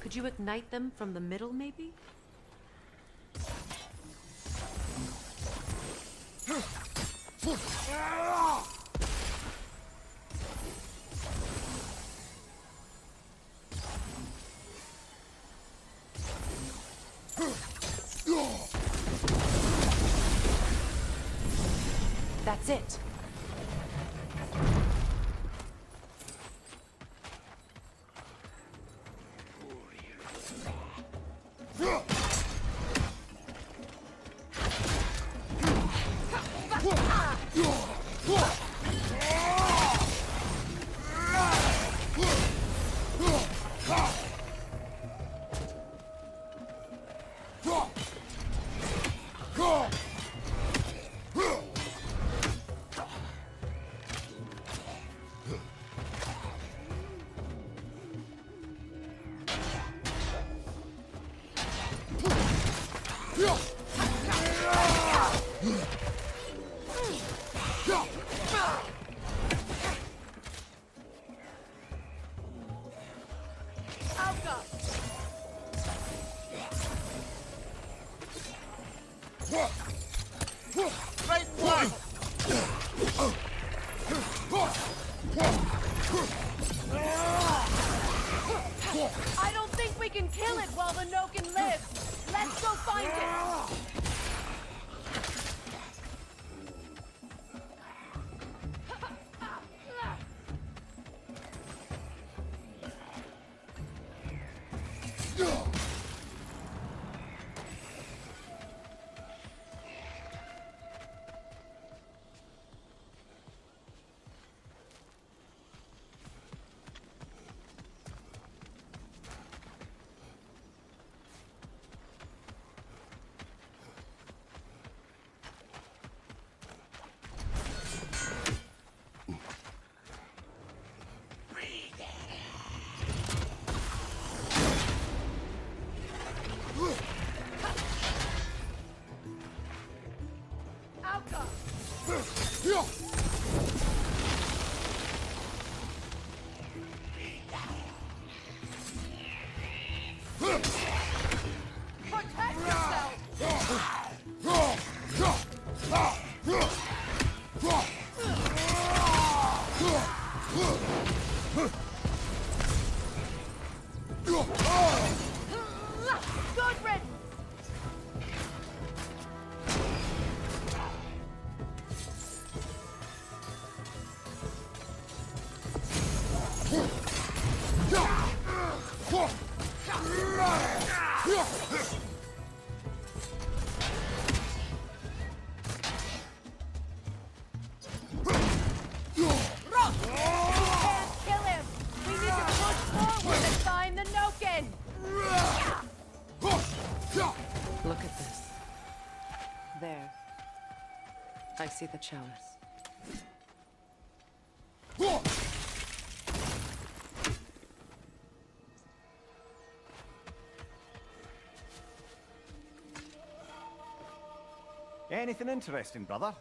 Could you ignite them from the middle, maybe? That's it. I don't think we can kill it while the Noken lives. Let's go find it. Look at this. There. I see the chalice. Anything interesting, brother?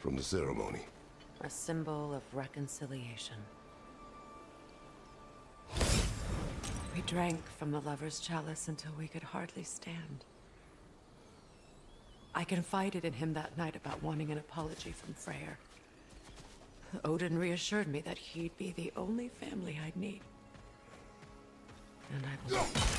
from the ceremony. A symbol of reconciliation. We drank from the lover's chalice until we could hardly stand. I confided in him that night about wanting an apology from Freya. Odin reassured me that he'd be the only family I'd need. And I believe.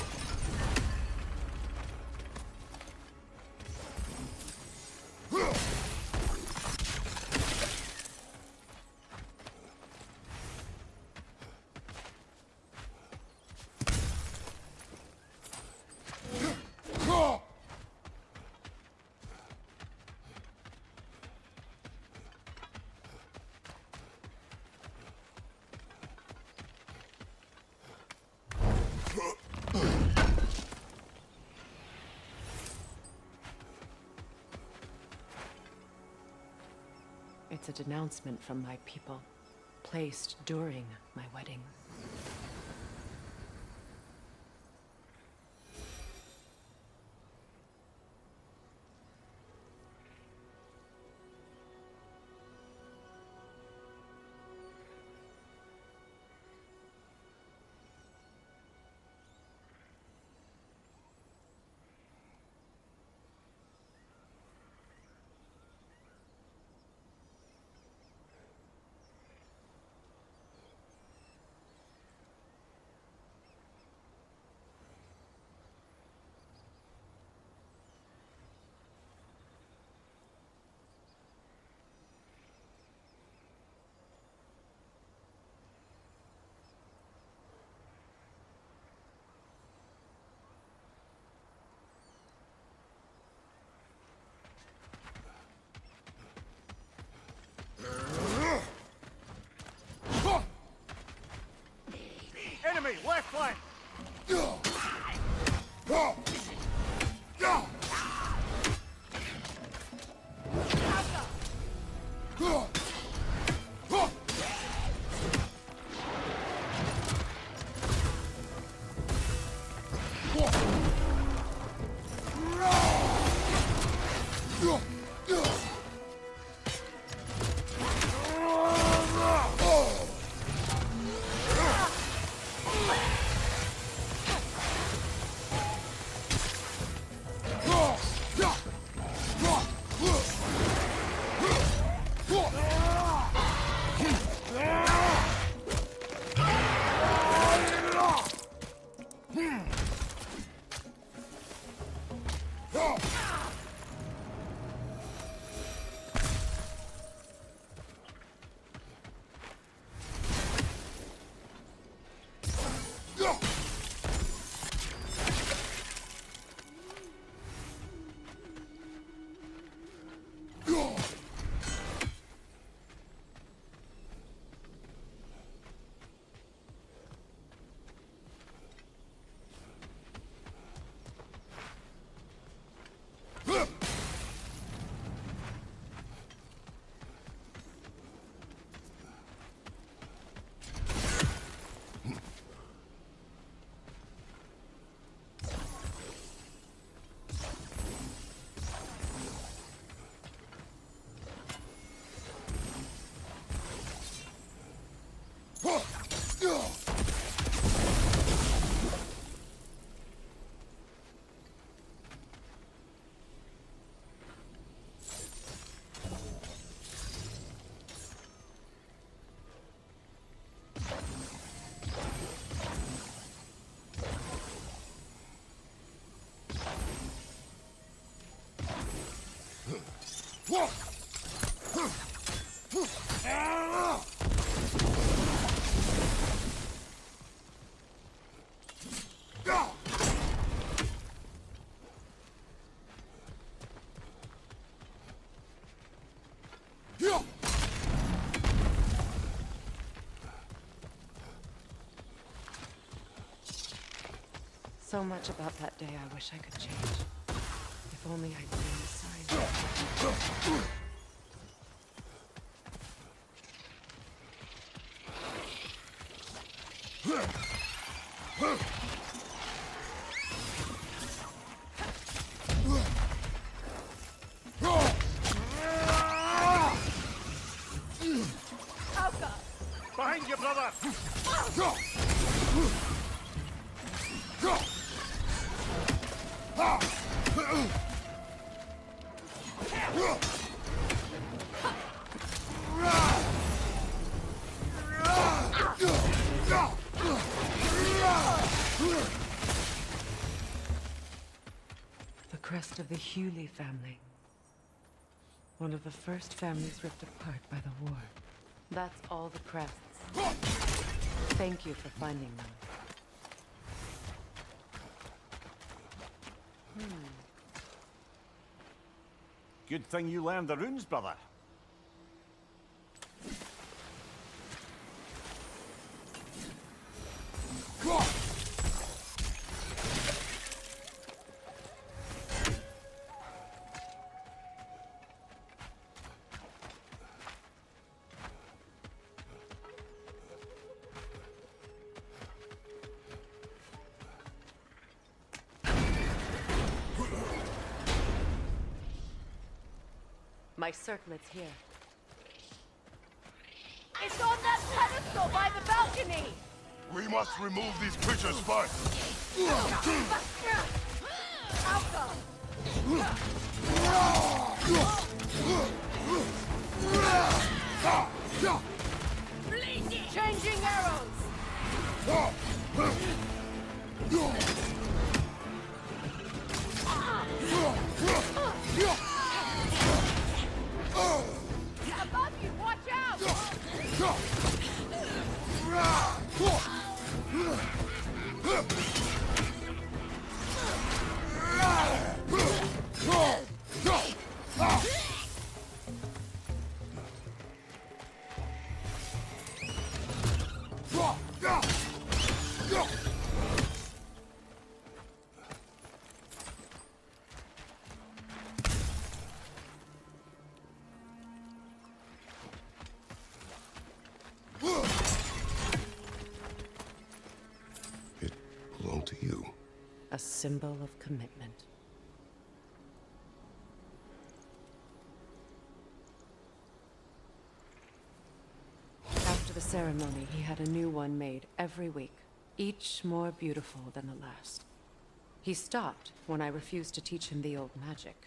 It's a denouncement from my people, placed during my wedding. Enemy, left flank! So much about that day I wish I could change. If only I'd seen the signs. brother! The crest of the Hewley family. One of the first families ripped apart by the war. That's all the crests. Thank you for finding them. Good thing you learned the runes, brother. My circlet's here. It's on that pedestal by the balcony! We must remove these creatures first. Changing arrows! Above you, watch out! It belonged to you. A symbol of commitment. After the ceremony, he had a new one made every week, each more beautiful than the last. He stopped when I refused to teach him the old magic.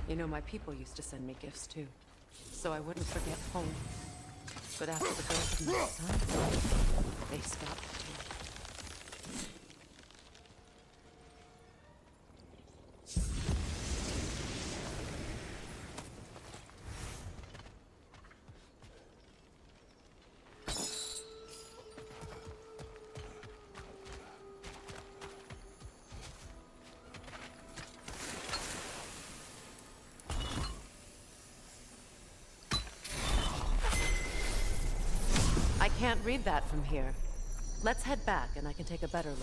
You know, my people used to send me gifts too, so I wouldn't forget home. But after the birth of my son, they stopped too. I can't read that from here. Let's head back and I can take a better look.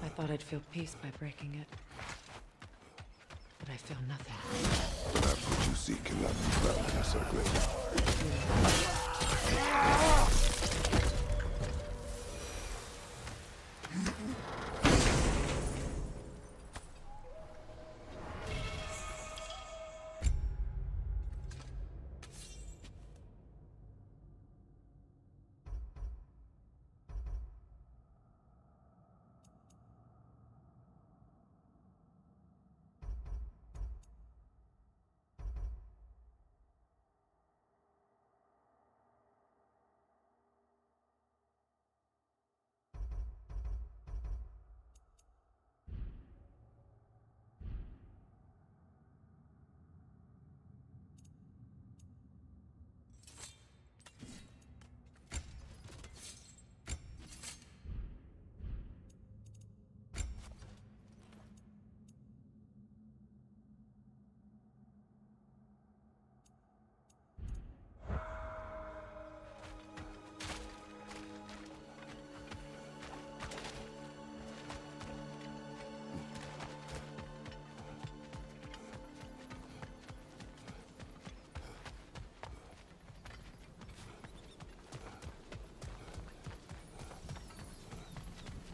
I thought I'd feel peace by breaking it. But I feel nothing. Perhaps what you seek cannot be found in a circlet.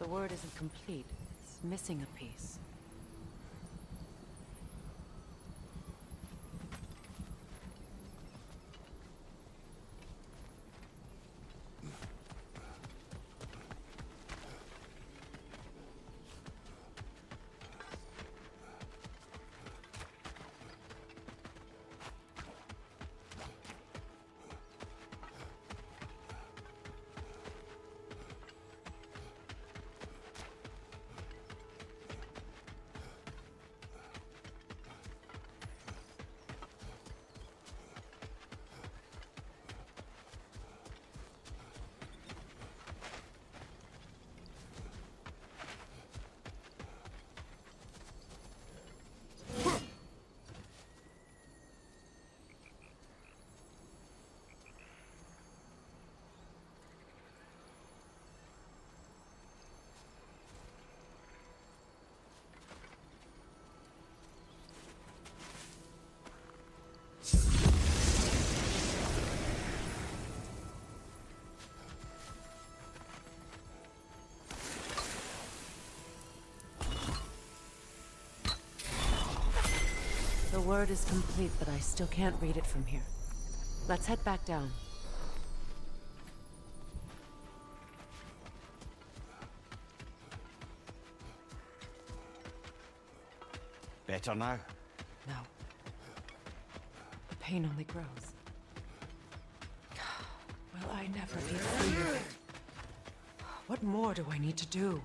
The word isn't complete. It's missing a piece. The word is complete, but I still can't read it from here. Let's head back down. Better now? No. The pain only grows. Will I never be free of it? What more do I need to do?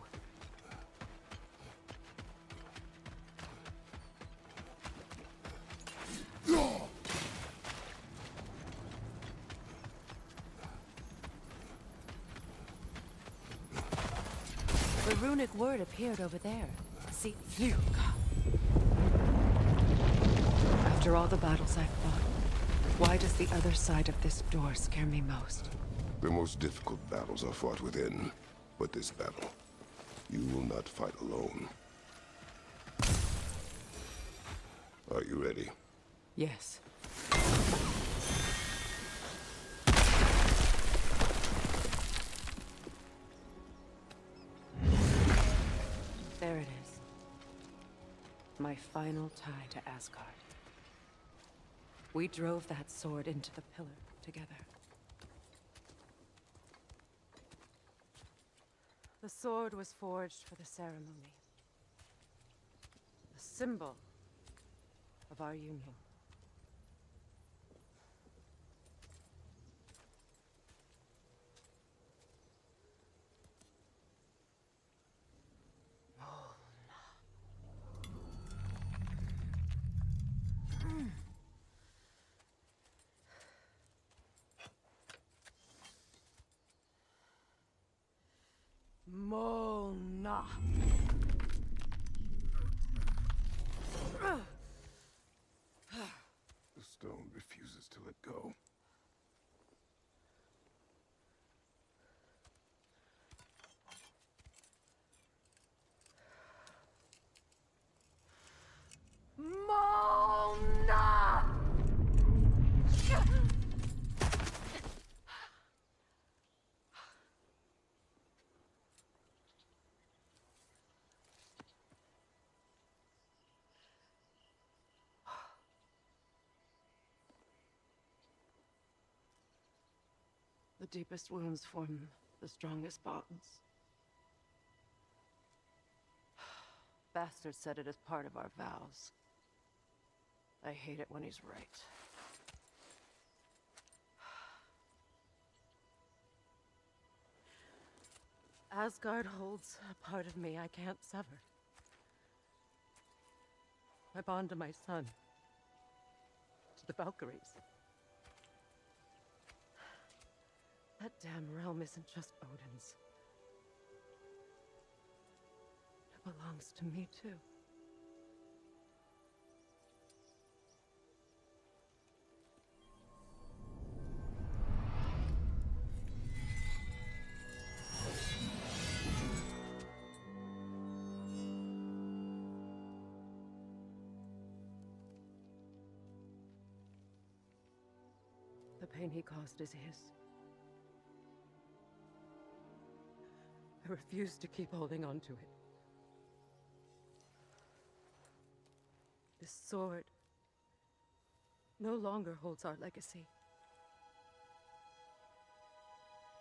The runic word appeared over there. See, phew. After all the battles I've fought, why does the other side of this door scare me most? The most difficult battles are fought within, but this battle, you will not fight alone. Are you ready? Yes. There it is. My final tie to Asgard. We drove that sword into the pillar together. The sword was forged for the ceremony. The symbol of our union. Mona. The stone refuses to let go. Mona! The deepest wounds form the strongest bonds. Bastard said it as part of our vows. I hate it when he's right. Asgard holds a part of me I can't sever. My bond to my son. To the Valkyries. That damn realm isn't just Odin's. It belongs to me, too. The pain he caused is his. I refuse to keep holding on to it. This sword no longer holds our legacy.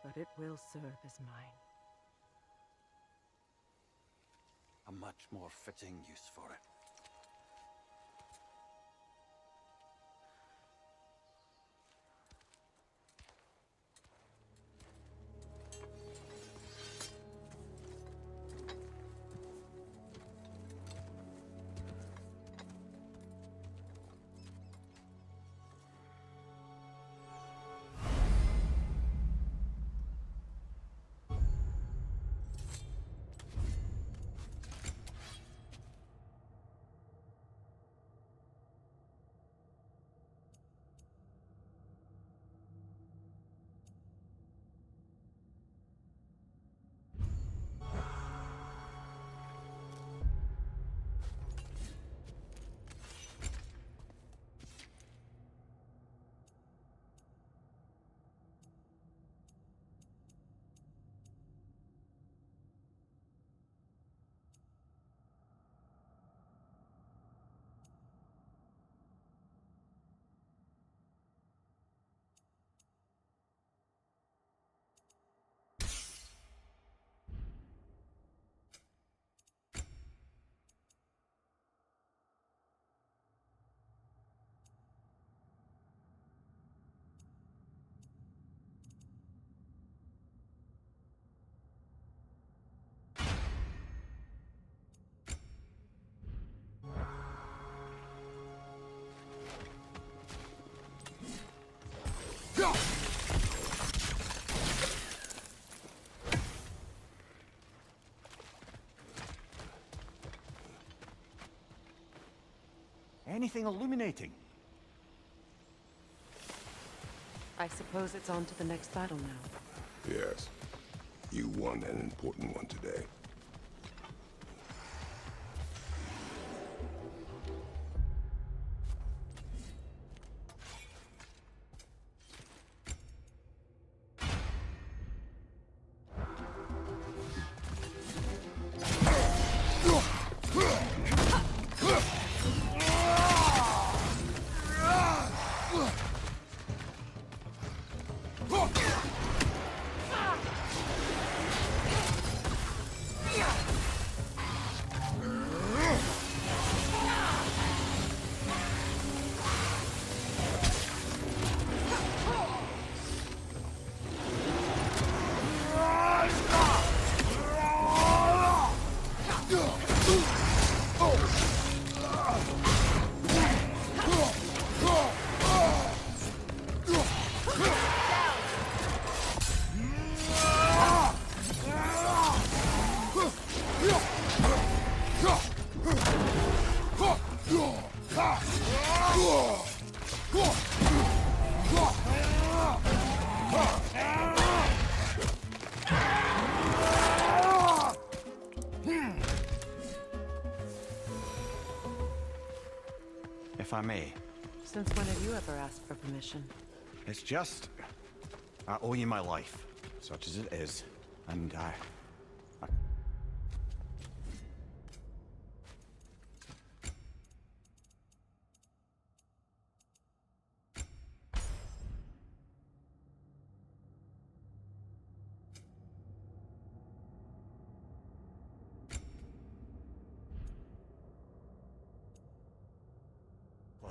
But it will serve as mine. A much more fitting use for it. Anything illuminating? I suppose it's on to the next battle now. Yes. You won an important one today. If I may. Since when have you ever asked for permission? It's just... I owe you my life, such as it is, and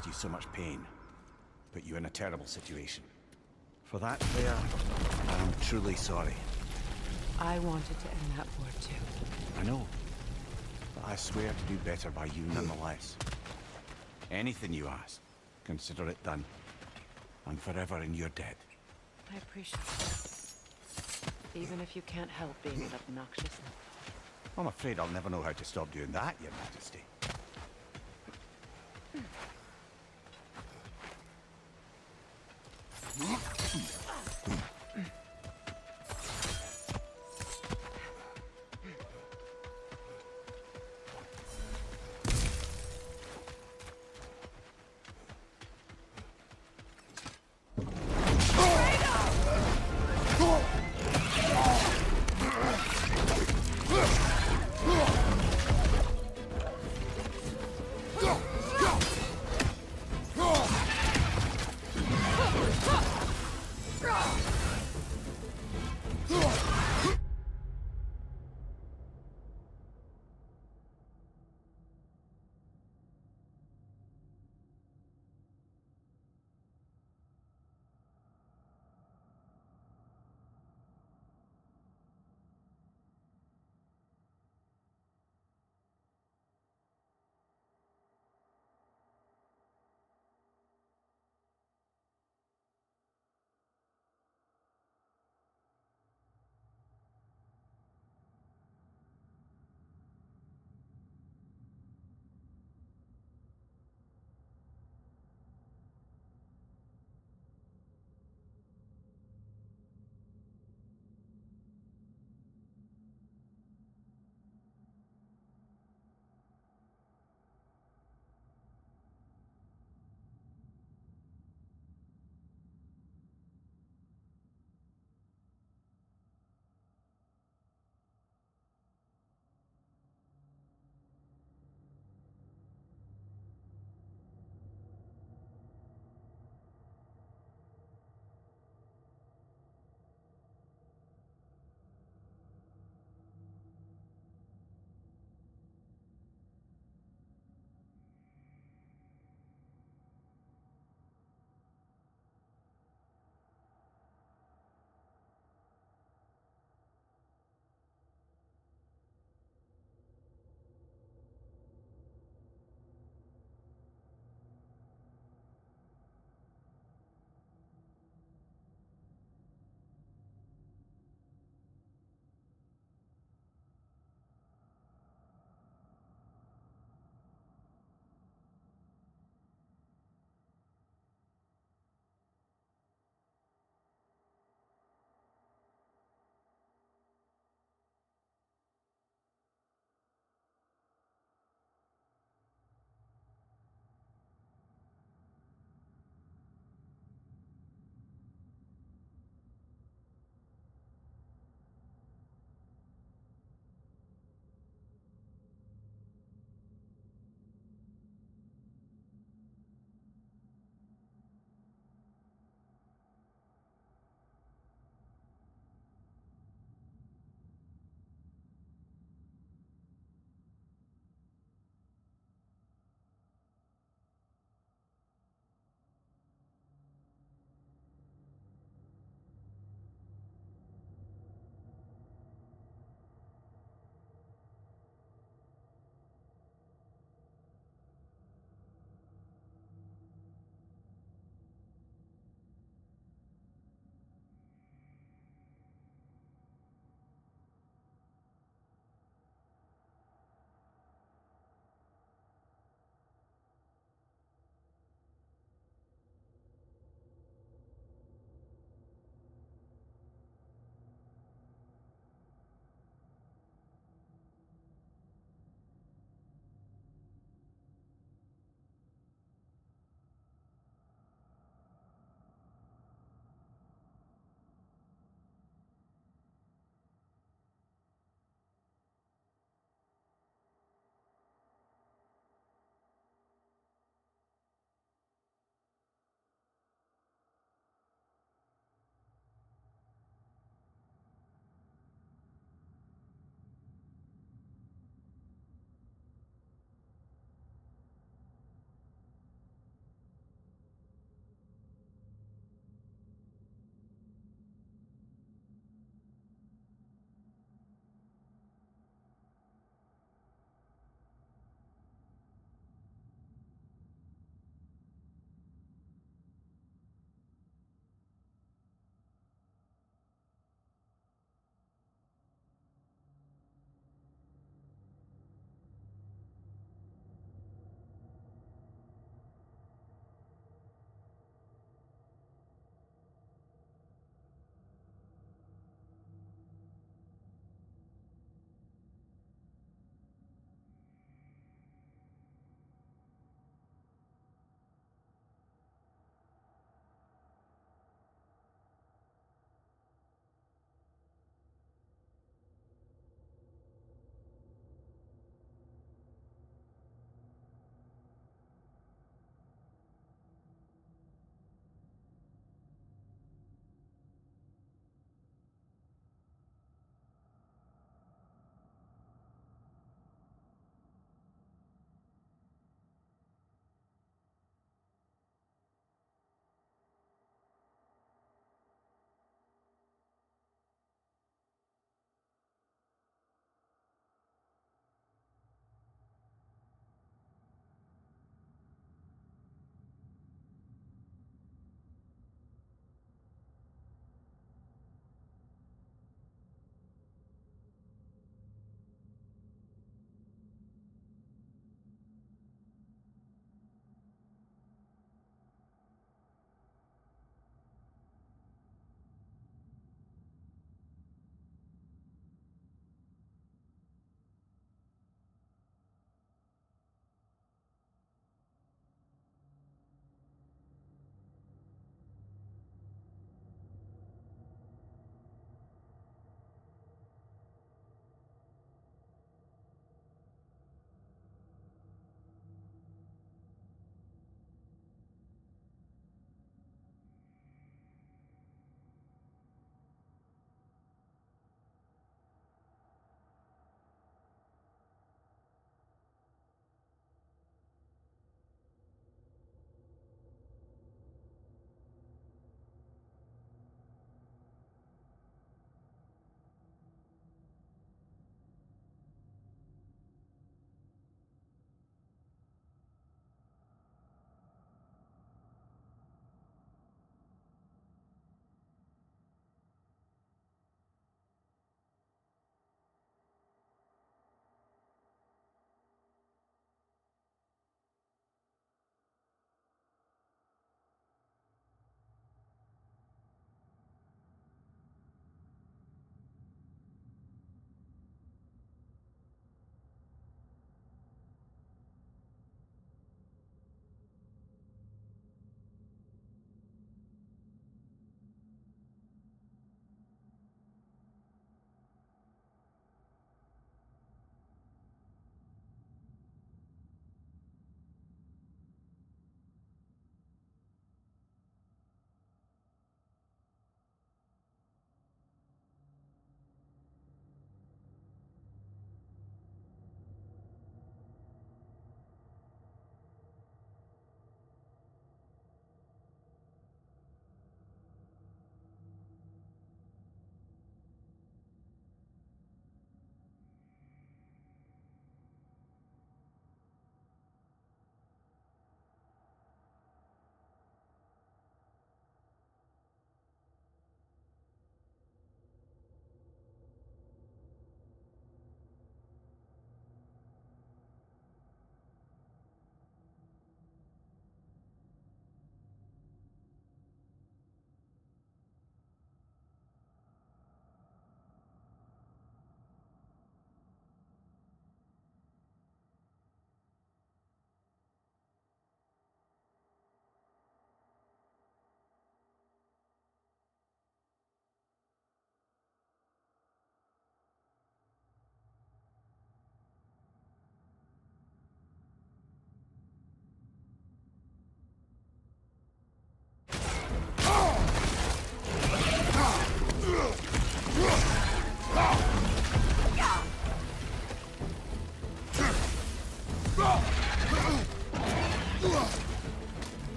caused you so much pain, put you in a terrible situation. For that, Freya, I am truly sorry. I wanted to end that war too. I know, but I swear to do better by you nonetheless. Anything you ask, consider it done. I'm forever in your debt. I appreciate that. Even if you can't help being obnoxious. I'm afraid I'll never know how to stop doing that, Your Majesty.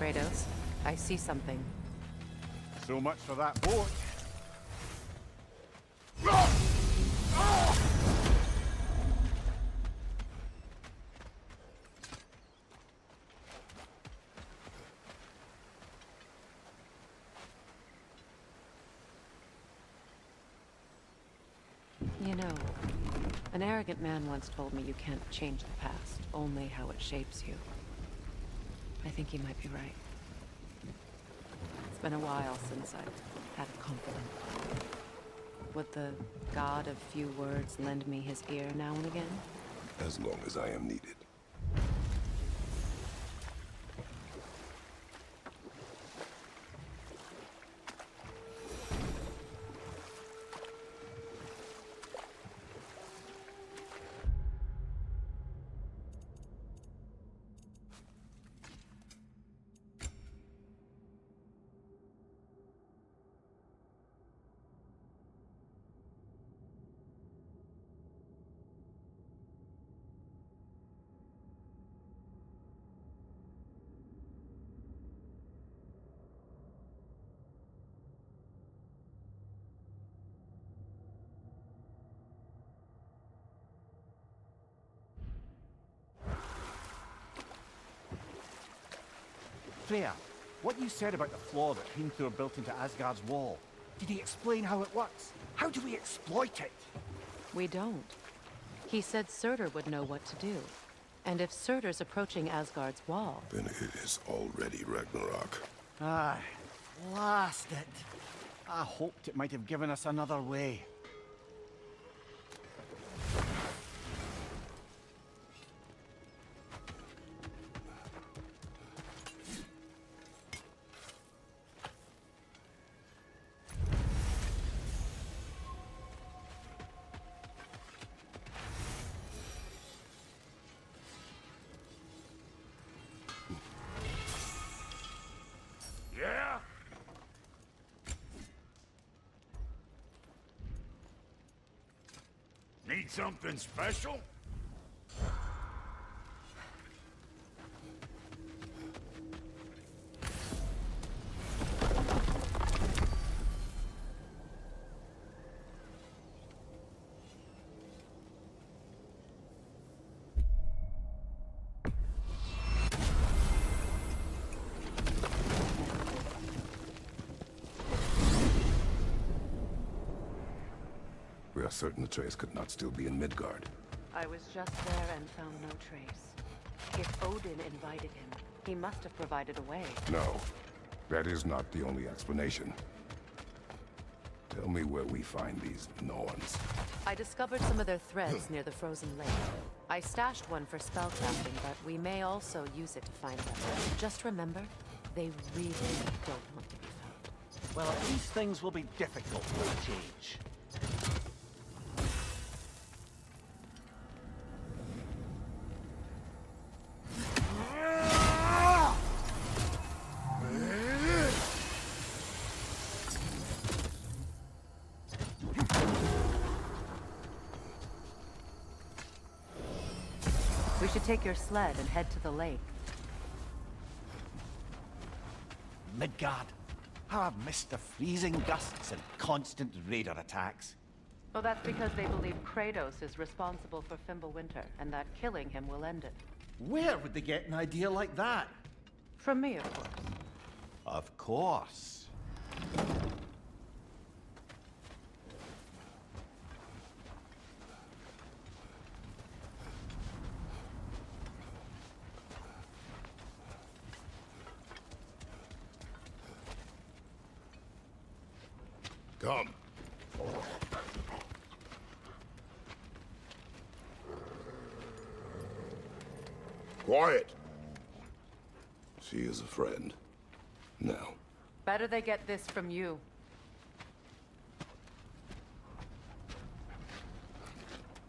Kratos, I see something. So much for that boat. You know, an arrogant man once told me you can't change the past, only how it shapes you. I think he might be right. It's been a while since I've had a confidant. Would the god of few words lend me his ear now and again? As long as I am needed. Freya, what you said about the flaw that Hrimthur built into Asgard's wall, did he explain how it works? How do we exploit it? We don't. He said Surtur would know what to do. And if Surtur's approaching Asgard's wall... Then it is already Ragnarok. Ah, blast it. I hoped it might have given us another way. Yeah? Need something special? We are certain the trace could not still be in Midgard. I was just there and found no trace. If Odin invited him, he must have provided a way. No, that is not the only explanation. Tell me where we find these Norns. I discovered some of their threads near the frozen lake. I stashed one for spellcasting, but we may also use it to find them. Just remember, they really don't want to be found. Well, these things will be difficult to change. We should take your sled and head to the lake. Midgard. How I've missed the freezing gusts and constant raider attacks. Well, that's because they believe Kratos is responsible for Fimbulwinter, and that killing him will end it. Where would they get an idea like that? From me, of course. Of course. Come. Quiet. She is a friend. Now. Better they get this from you.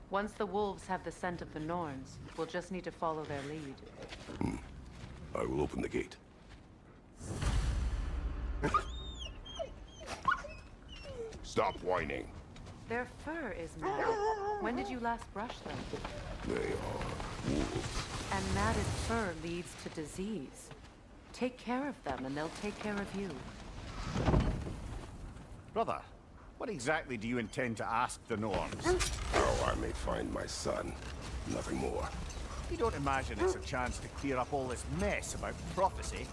Once the wolves have the scent of the Norns, we'll just need to follow their lead. I will open the gate. Stop whining. Their fur is matted. When did you last brush them? They are wolves. And matted fur leads to disease. Take care of them, and they'll take care of you. Brother, what exactly do you intend to ask the Norns? How I may find my son. Nothing more. You don't imagine it's a chance to clear up all this mess about prophecy?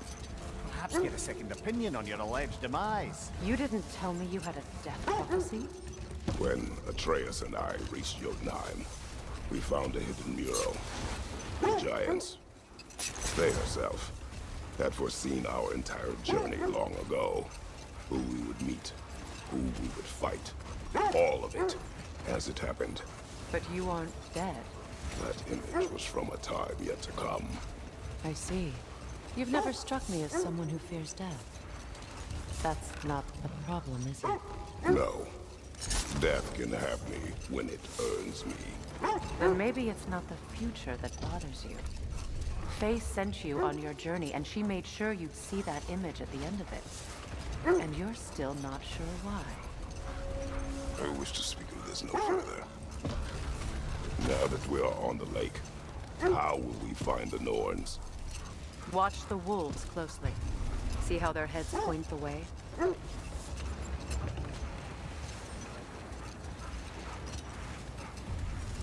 Perhaps get a second opinion on your alleged demise. You didn't tell me you had a death prophecy? When Atreus and I reached Jotunheim, we found a hidden mural. The giants, they herself, had foreseen our entire journey long ago. Who we would meet, who we would fight. All of it, as it happened. But you aren't dead. That image was from a time yet to come. I see. You've never struck me as someone who fears death. That's not the problem, is it? No. Death can have me when it earns me. Then maybe it's not the future that bothers you. Faye sent you on your journey, and she made sure you'd see that image at the end of it. And you're still not sure why. I wish to speak of this no further. Now that we are on the lake, how will we find the Norns? Watch the wolves closely. See how their heads point the way?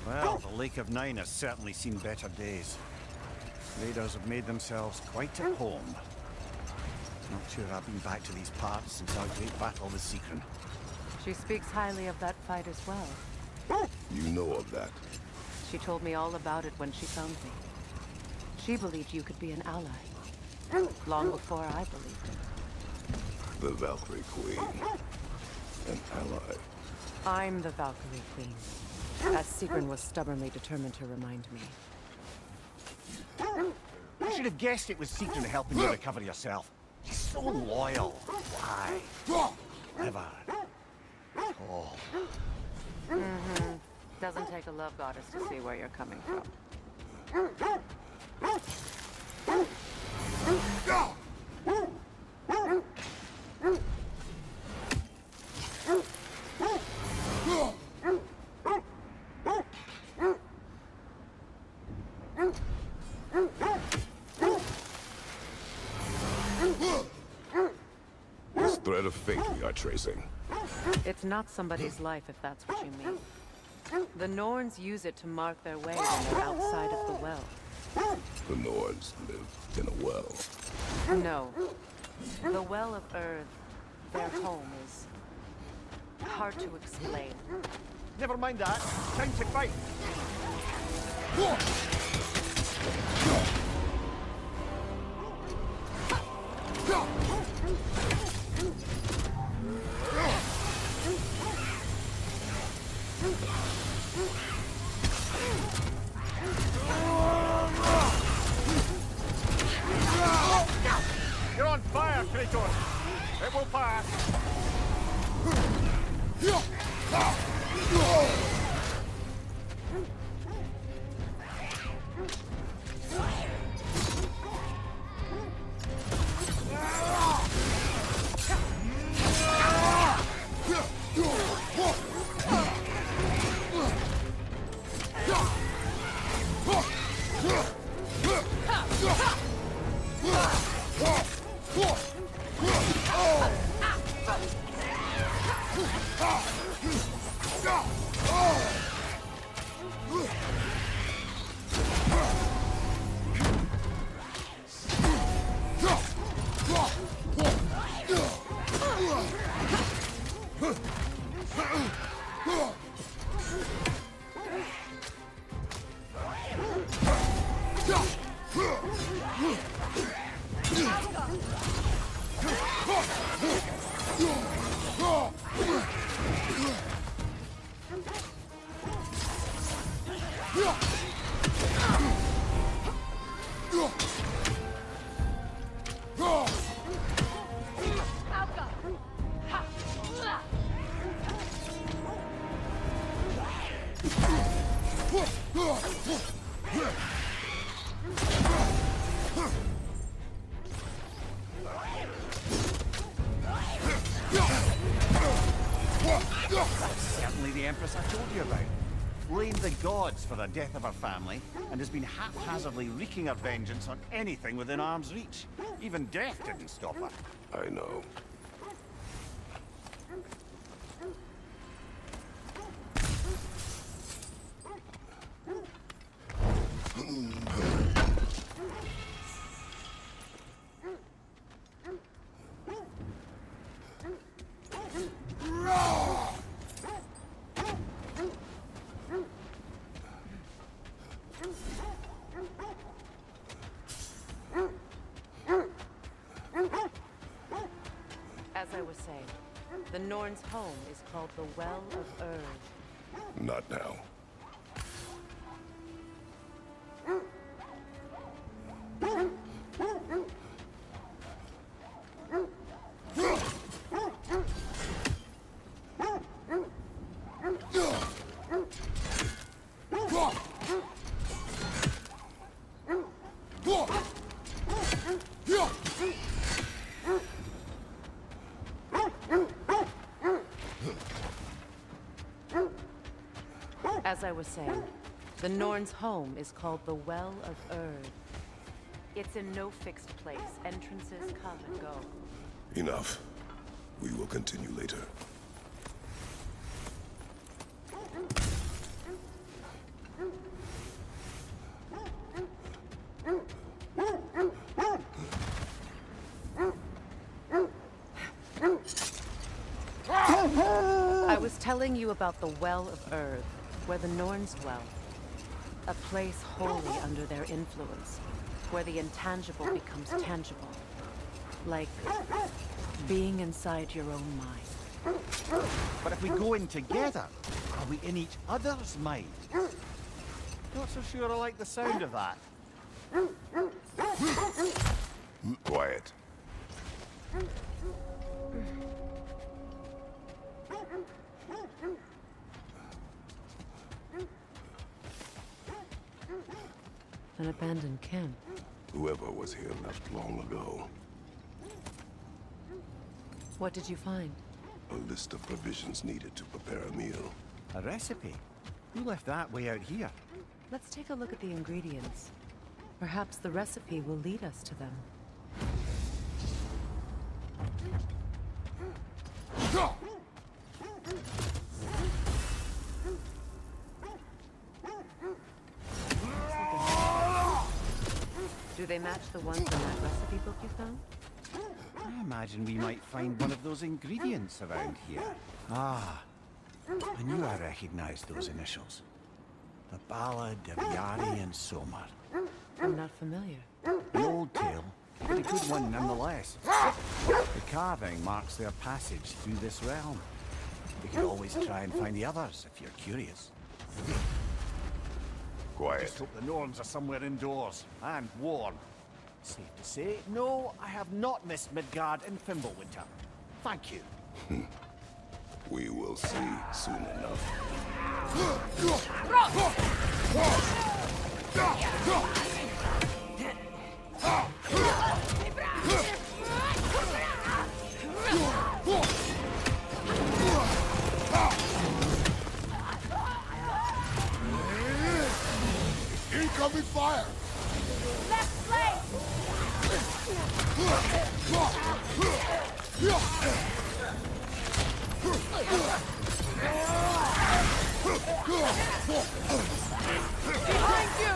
Well, the Lake of Nine has certainly seen better days. Raiders have made themselves quite at home. Not sure I've been back to these parts since our great battle with Seekron. She speaks highly of that fight as well. You know of that? She told me all about it when she found me. She believed you could be an ally. Long before I believed it. The Valkyrie Queen. An ally. I'm the Valkyrie Queen. As Seekron was stubbornly determined to remind me. I should have guessed it was Seekron helping you recover yourself. She's so loyal. Why? Clever. Tall. Mm-hmm. Doesn't take a love goddess to see where you're coming from. This thread of fate we are tracing. It's not somebody's life, if that's what you mean. The Norns use it to mark their way when they're outside of the well. The Norns live in a well. No. The Well of Earth, their home, is hard to explain. Never mind that. Time to fight. You're on fire, Kratos! It will pass! That's certainly the Empress I told you about. Blamed the gods for the death of her family, and has been haphazardly wreaking her vengeance on anything within arm's reach. Even death didn't stop her. I know. As I was saying, the Norn's home is called the Well of Urd. Not now. As I was saying, the Norn's home is called the Well of Urd. It's in no fixed place. Entrances come and go. Enough. We will continue later. I was telling you about the Well of Urd, where the Norns dwell. A place wholly under their influence, where the intangible becomes tangible. Like being inside your own mind. But if we go in together, are we in each other's mind? Not so sure I like the sound of that. Quiet. An abandoned camp. Whoever was here left long ago. What did you find? A list of provisions needed to prepare a meal. A recipe? Who left that way out here? Let's take a look at the ingredients. Perhaps the recipe will lead us to them. Do they match the ones in that recipe book you found? I imagine we might find one of those ingredients around here. Ah, I knew I recognized those initials. The Ballad of Yari and Somar. I'm not familiar. An old tale, but a good one nonetheless. The carving marks their passage through this realm. We could always try and find the others if you're curious. Quiet. Just hope the Norns are somewhere indoors and warm. Safe to say, no, I have not missed Midgard and Fimbulwinter. Thank you. We will see soon enough. Incoming fire! Left flank! Behind you!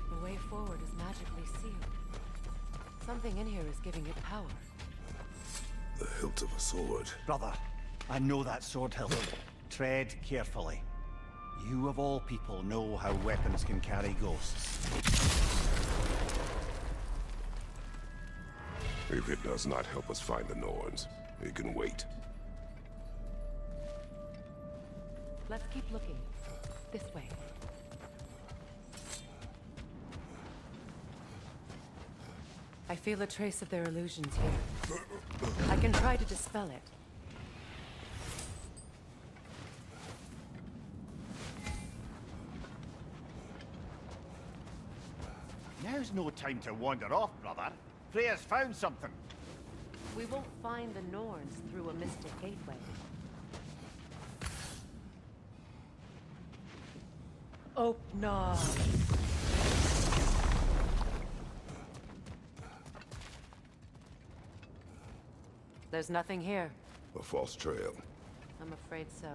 The way forward is magically sealed. Something in here is giving it power. The hilt of a sword. Brother, I know that sword hilt. Tread carefully. You of all people know how weapons can carry ghosts. If it does not help us find the Norns, it can wait. Let's keep looking. This way. I feel a trace of their illusions here. I can try to dispel it. Now's no time to wander off, brother. Freya's found something. We won't find the Norns through a mystic gateway. Oh, no. There's nothing here. A false trail. I'm afraid so.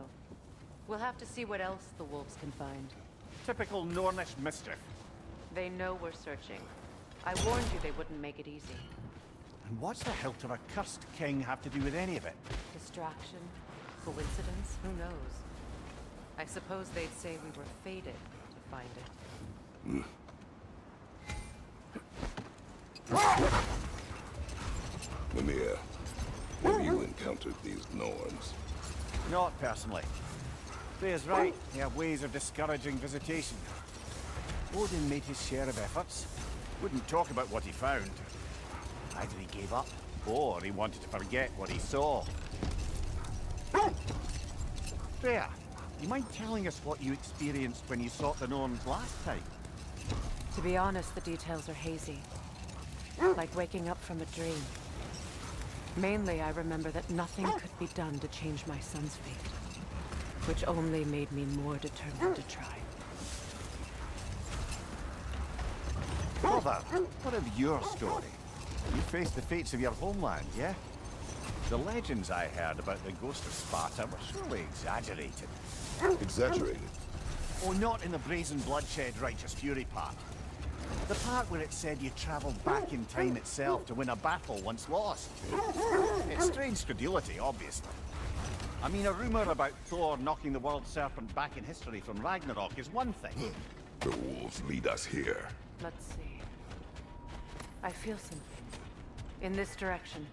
We'll have to see what else the wolves can find. Typical Nornish mischief. They know we're searching. I warned you they wouldn't make it easy. And what's the hilt of a cursed king have to do with any of it? Distraction? Coincidence? Who knows? I suppose they'd say we were fated to find it. Mimir, have you encountered these Norns? Not personally. Freya's right. They have ways of discouraging visitation. Odin made his share of efforts. Wouldn't talk about what he found. Either he gave up, or he wanted to forget what he saw. Freya, you mind telling us what you experienced when you sought the Norns last time? To be honest, the details are hazy. Like waking up from a dream. Mainly, I remember that nothing could be done to change my son's fate. Which only made me more determined to try. Brother, what of your story? You faced the fates of your homeland, yeah? The legends I heard about the ghost of Sparta were surely exaggerated. Exaggerated? Oh, not in the brazen bloodshed righteous fury part. The part where it said you travelled back in time itself to win a battle once lost. It's strange credulity, obviously. I mean, a rumour about Thor knocking the world serpent back in history from Ragnarok is one thing. The wolves lead us here. Let's see. I feel something. In this direction.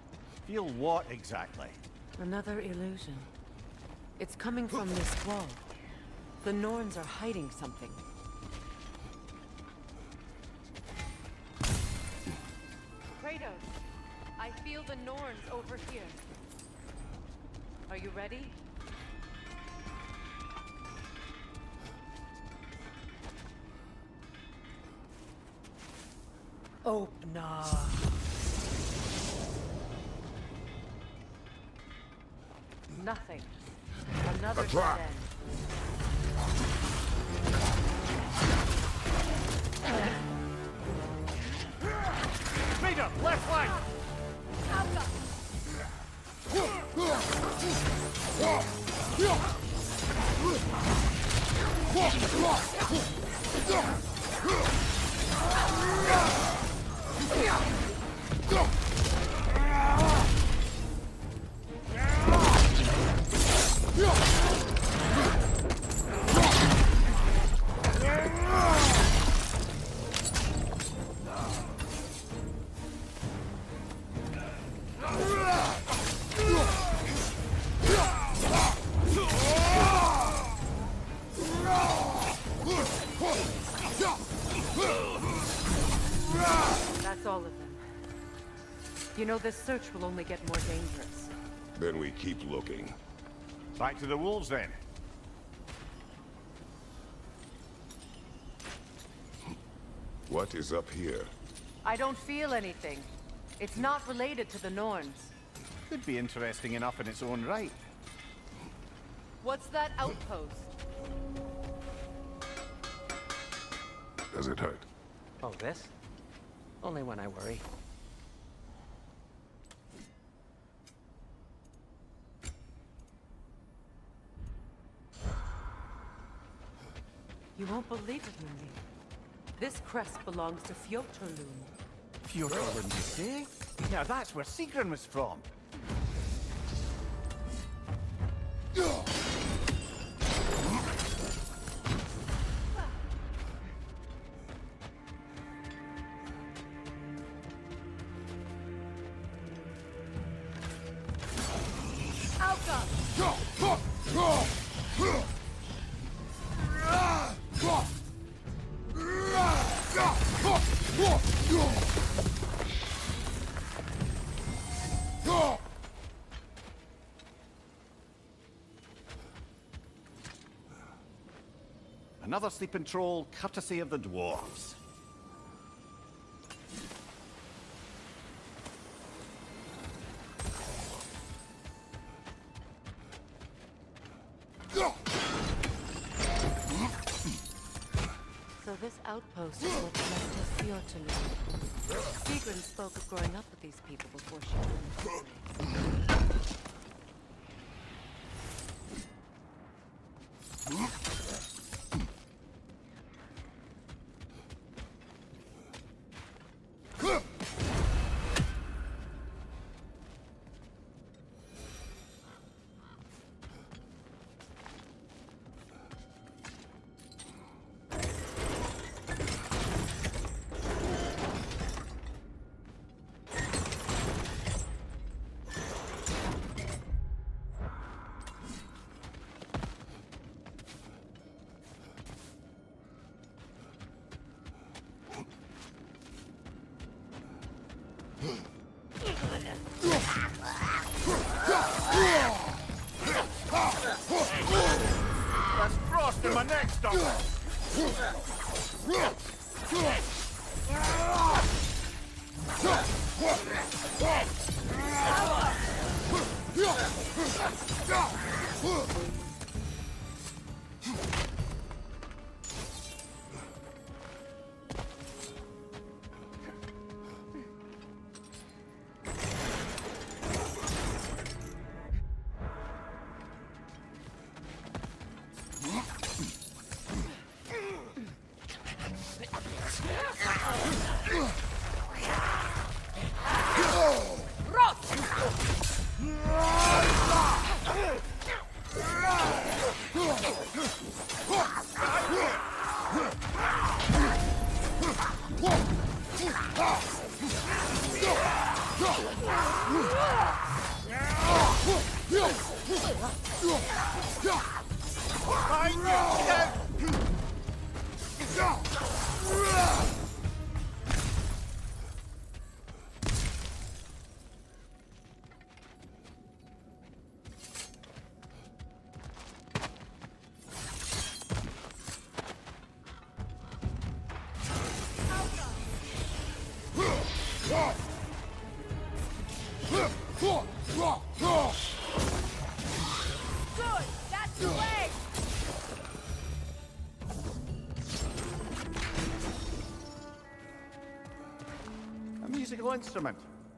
Feel what exactly? Another illusion. It's coming from this wall. The Norns are hiding something. Kratos, I feel the Norns over here. Are you ready? Oh, no. Nothing. Another dead end. Rita, left flank! That's all of them. You know, this search will only get more dangerous. Then we keep looking. Back to the wolves, then. What is up here? I don't feel anything. It's not related to the Norns. Could be interesting enough in its own right. What's that outpost? Does it hurt? Oh, this? Only when I worry. You won't believe it, Mindy. This crest belongs to Fjotorlund. Fjordland, you say? Now that's where Sigrun was from. Another sleeping troll, courtesy of the dwarves. So this outpost is what's left of Fjotorlund. Sigrun spoke of growing up with these people before she joined the race. That's frost in my neck, stomach. Instrument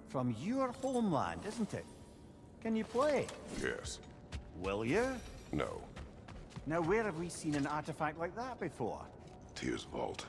from your homeland, isn't it? Can you play? Yes. Will you? No. Now, where have we seen an artifact like that before? Tyr's vault.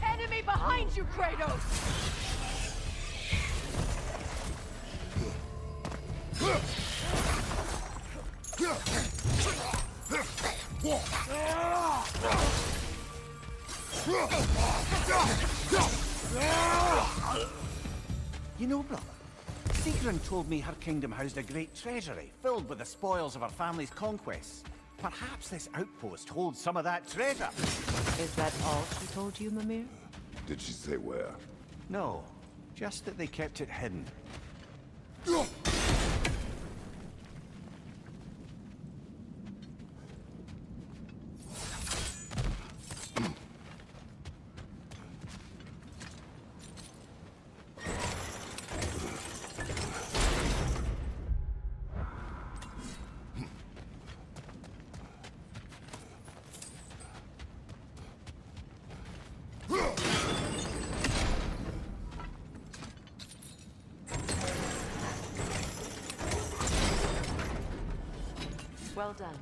Enemy behind you, Kratos! You know, brother, Sigrun told me her kingdom housed a great treasury filled with the spoils of her family's conquests. Perhaps this outpost holds some of that treasure. Is that all she told you, Mimir? Did she say where? No, just that they kept it hidden. Well done.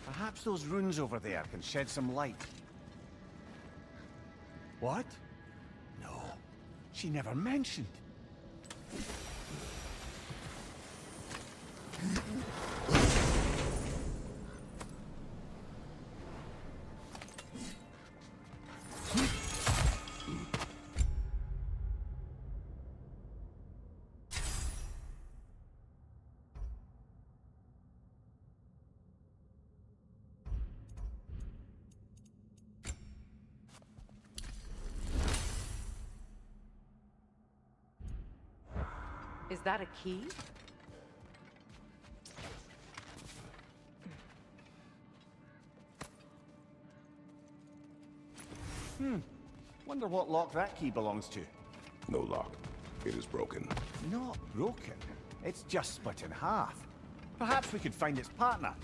Perhaps those runes over there can shed some light. What? No, she never mentioned. Is that a key? Wonder what lock that key belongs to. No lock. It is broken. Not broken. It's just split in half. Perhaps we could find its partner.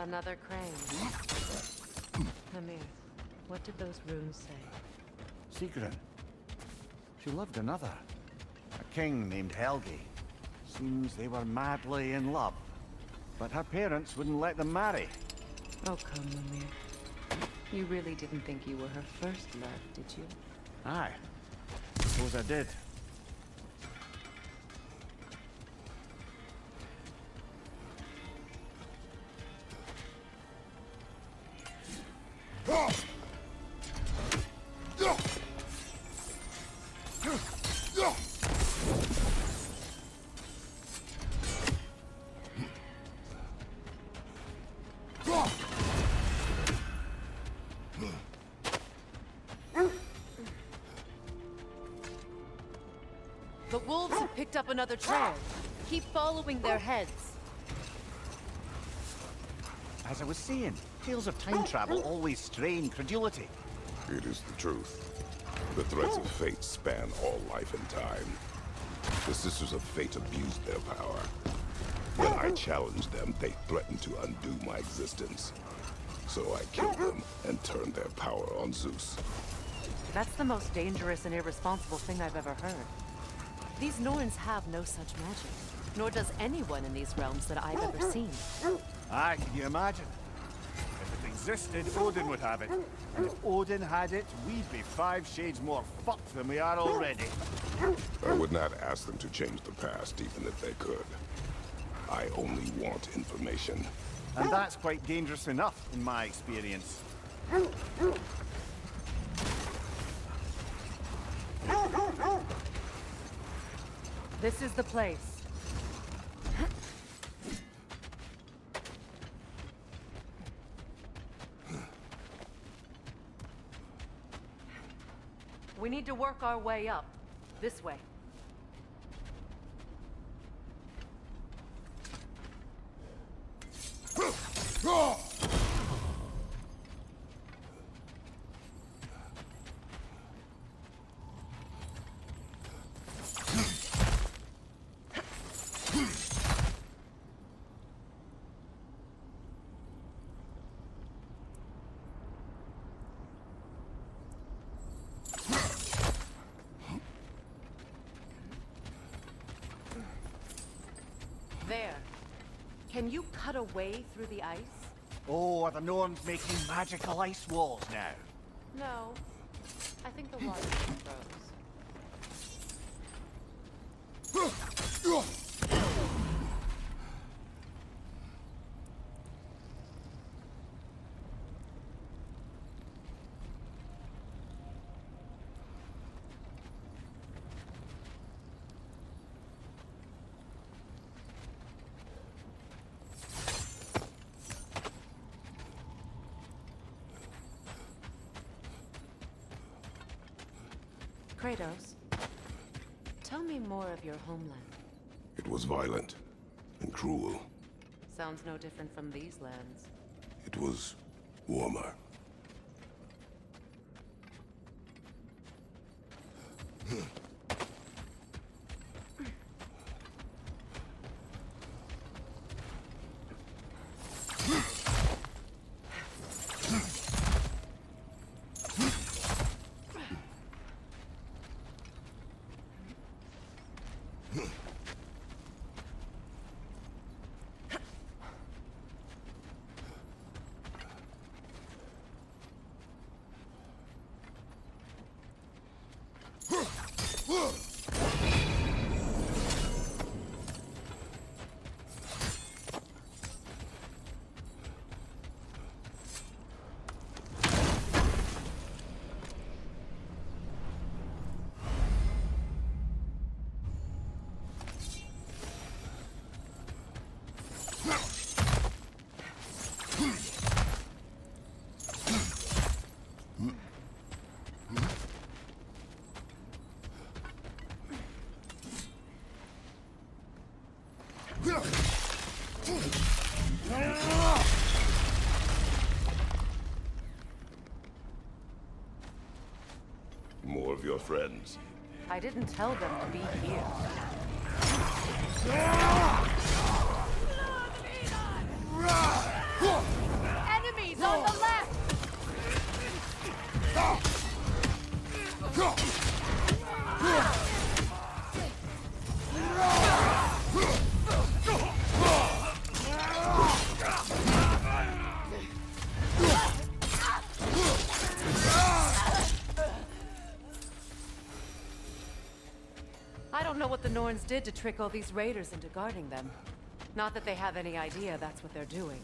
Another crane. Amir, what did those runes say? Sigrun. She loved another. A king named Helgi. Seems they were madly in love. But her parents wouldn't let them marry. Oh, come, Amir. You really didn't think you were her first love, did you? Aye. Suppose I did. The wolves have picked up another trail. Keep following their heads. As I was saying, tales of time travel always strain credulity. It is the truth. The threads of fate span all life and time. The Sisters of Fate abused their power. When I challenged them, they threatened to undo my existence. So I killed them and turned their power on Zeus. That's the most dangerous and irresponsible thing I've ever heard. These Norns have no such magic, nor does anyone in these realms that I've ever seen. Aye, can you imagine? If it existed, Odin would have it. And if Odin had it, we'd be 5 shades more fucked than we are already. I would not ask them to change the past, even if they could. I only want information. And that's quite dangerous enough, in my experience. This is the place. We need to work our way up. This way. There. Can you cut a way through the ice? Oh, are the Norns making magical ice walls now? No. I think the water froze. Kratos, tell me more of your homeland. It was violent and cruel. Sounds no different from these lands. It was warmer. More of your friends. I didn't tell them to be here. I don't know what the Norns did to trick all these raiders into guarding them. Not that they have any idea that's what they're doing.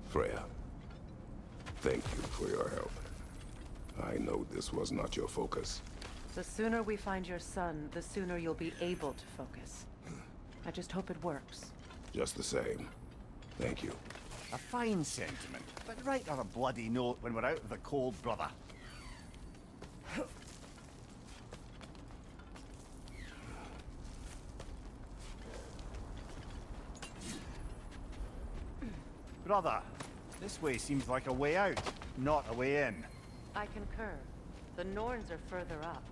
Freya, thank you for your help. I know this was not your focus. The sooner we find your son, the sooner you'll be able to focus. I just hope it works. Just the same, thank you. A fine sentiment, but write on a bloody note when we're out of the cold, brother. Brother, this way seems like a way out, not a way in. I concur. The Norns are further up.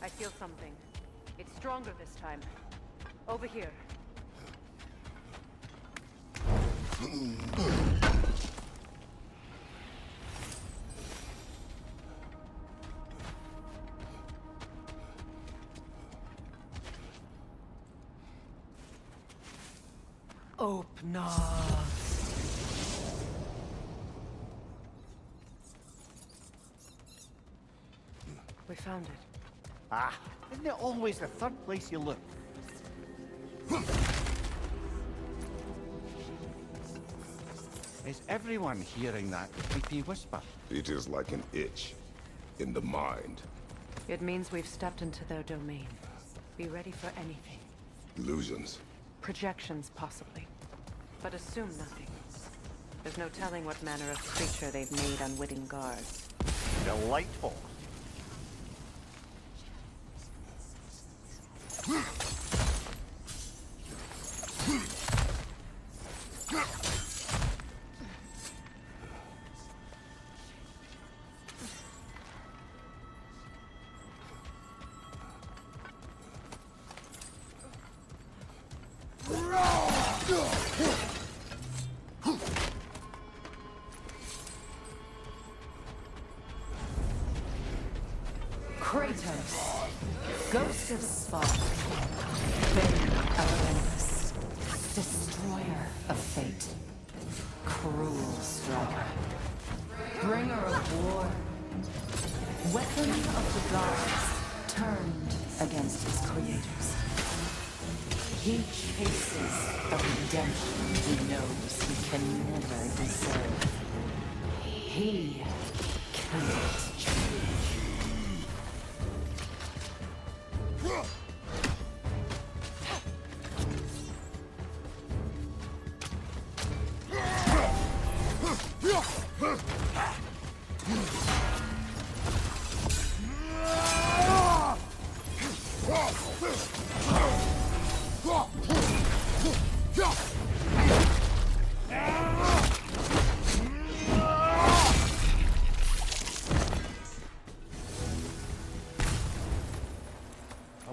I feel something. It's stronger this time. Over here. Open up. We found it. Ah, isn't it always the third place you look? Is everyone hearing that creepy whisper? It is like an itch in the mind. It means we've stepped into their domain. Be ready for anything. Illusions. Projections, possibly. But assume nothing. There's no telling what manner of creature they've made unwitting guards. Delightful. Kratos, Ghost of Spark, Bane of Olympus, Destroyer of Fate, Cruel Striker, Bringer of War, Weapon of the Gods, turned against his creators. He chases a redemption he knows he can never deserve. He cannot change.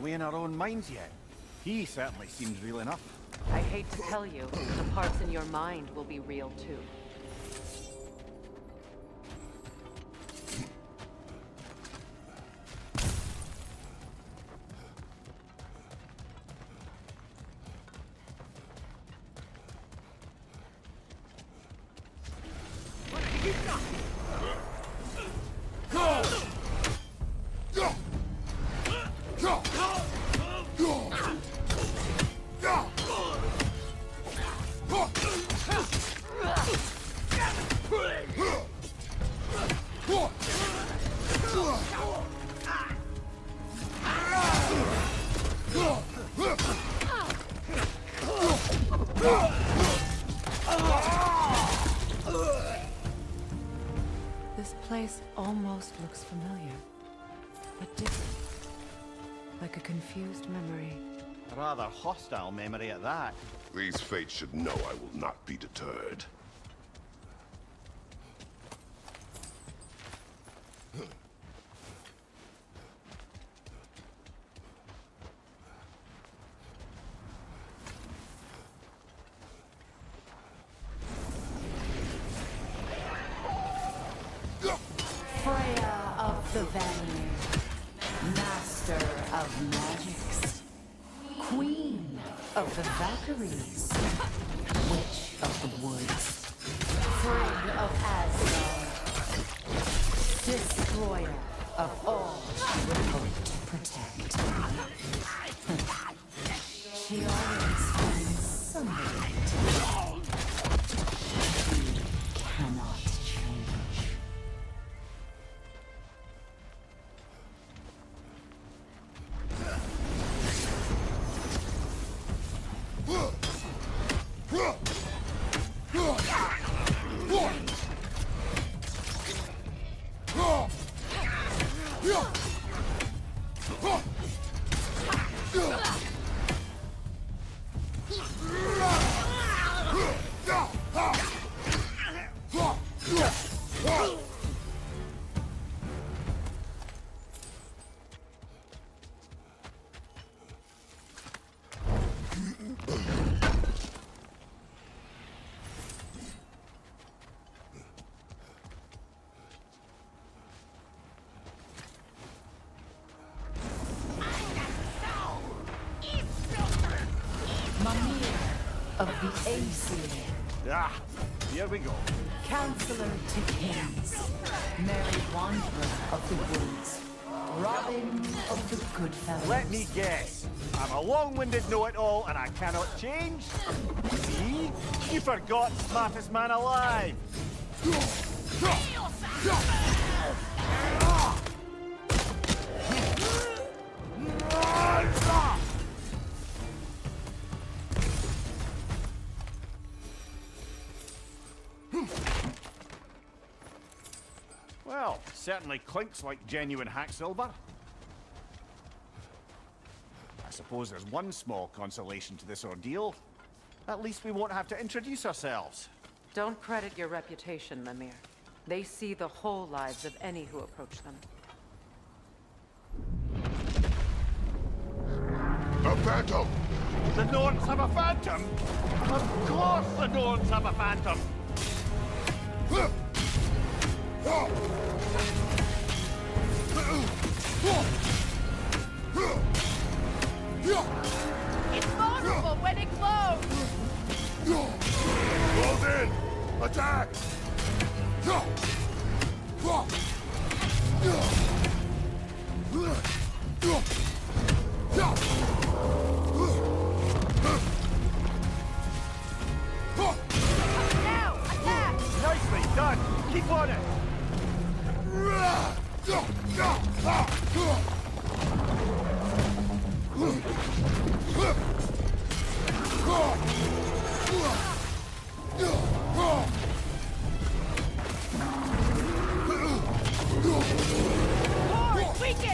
away in our own minds yet. He certainly seems real enough. I hate to tell you, the parts in your mind will be real too. This place almost looks familiar, but different. Like a confused memory. A rather hostile memory at that. These fates should know I will not be deterred. Freya of the Vanir, master of magics, queen of the Valkyries, witch of the woods, Frigg of Asgard, destroyer of all she would hope to protect. She always finds somebody to love. She cannot change. Of the Acer. Ah, here we go. Counselor to kings, Merry Wanderer of the woods, Robin of the good fellows. Let me guess. I'm a long-winded know-it-all and I cannot change? See? You forgot smartest man alive. Well, certainly clinks like genuine hack silver. I suppose there's one small consolation to this ordeal. At least we won't have to introduce ourselves. Don't credit your reputation, Lemire. They see the whole lives of any who approach them. A phantom! The Norns have a phantom? Of course the Norns have a phantom! It's vulnerable when it glows! Close in! Attack! Now! Attack! Nicely done! Keep on it!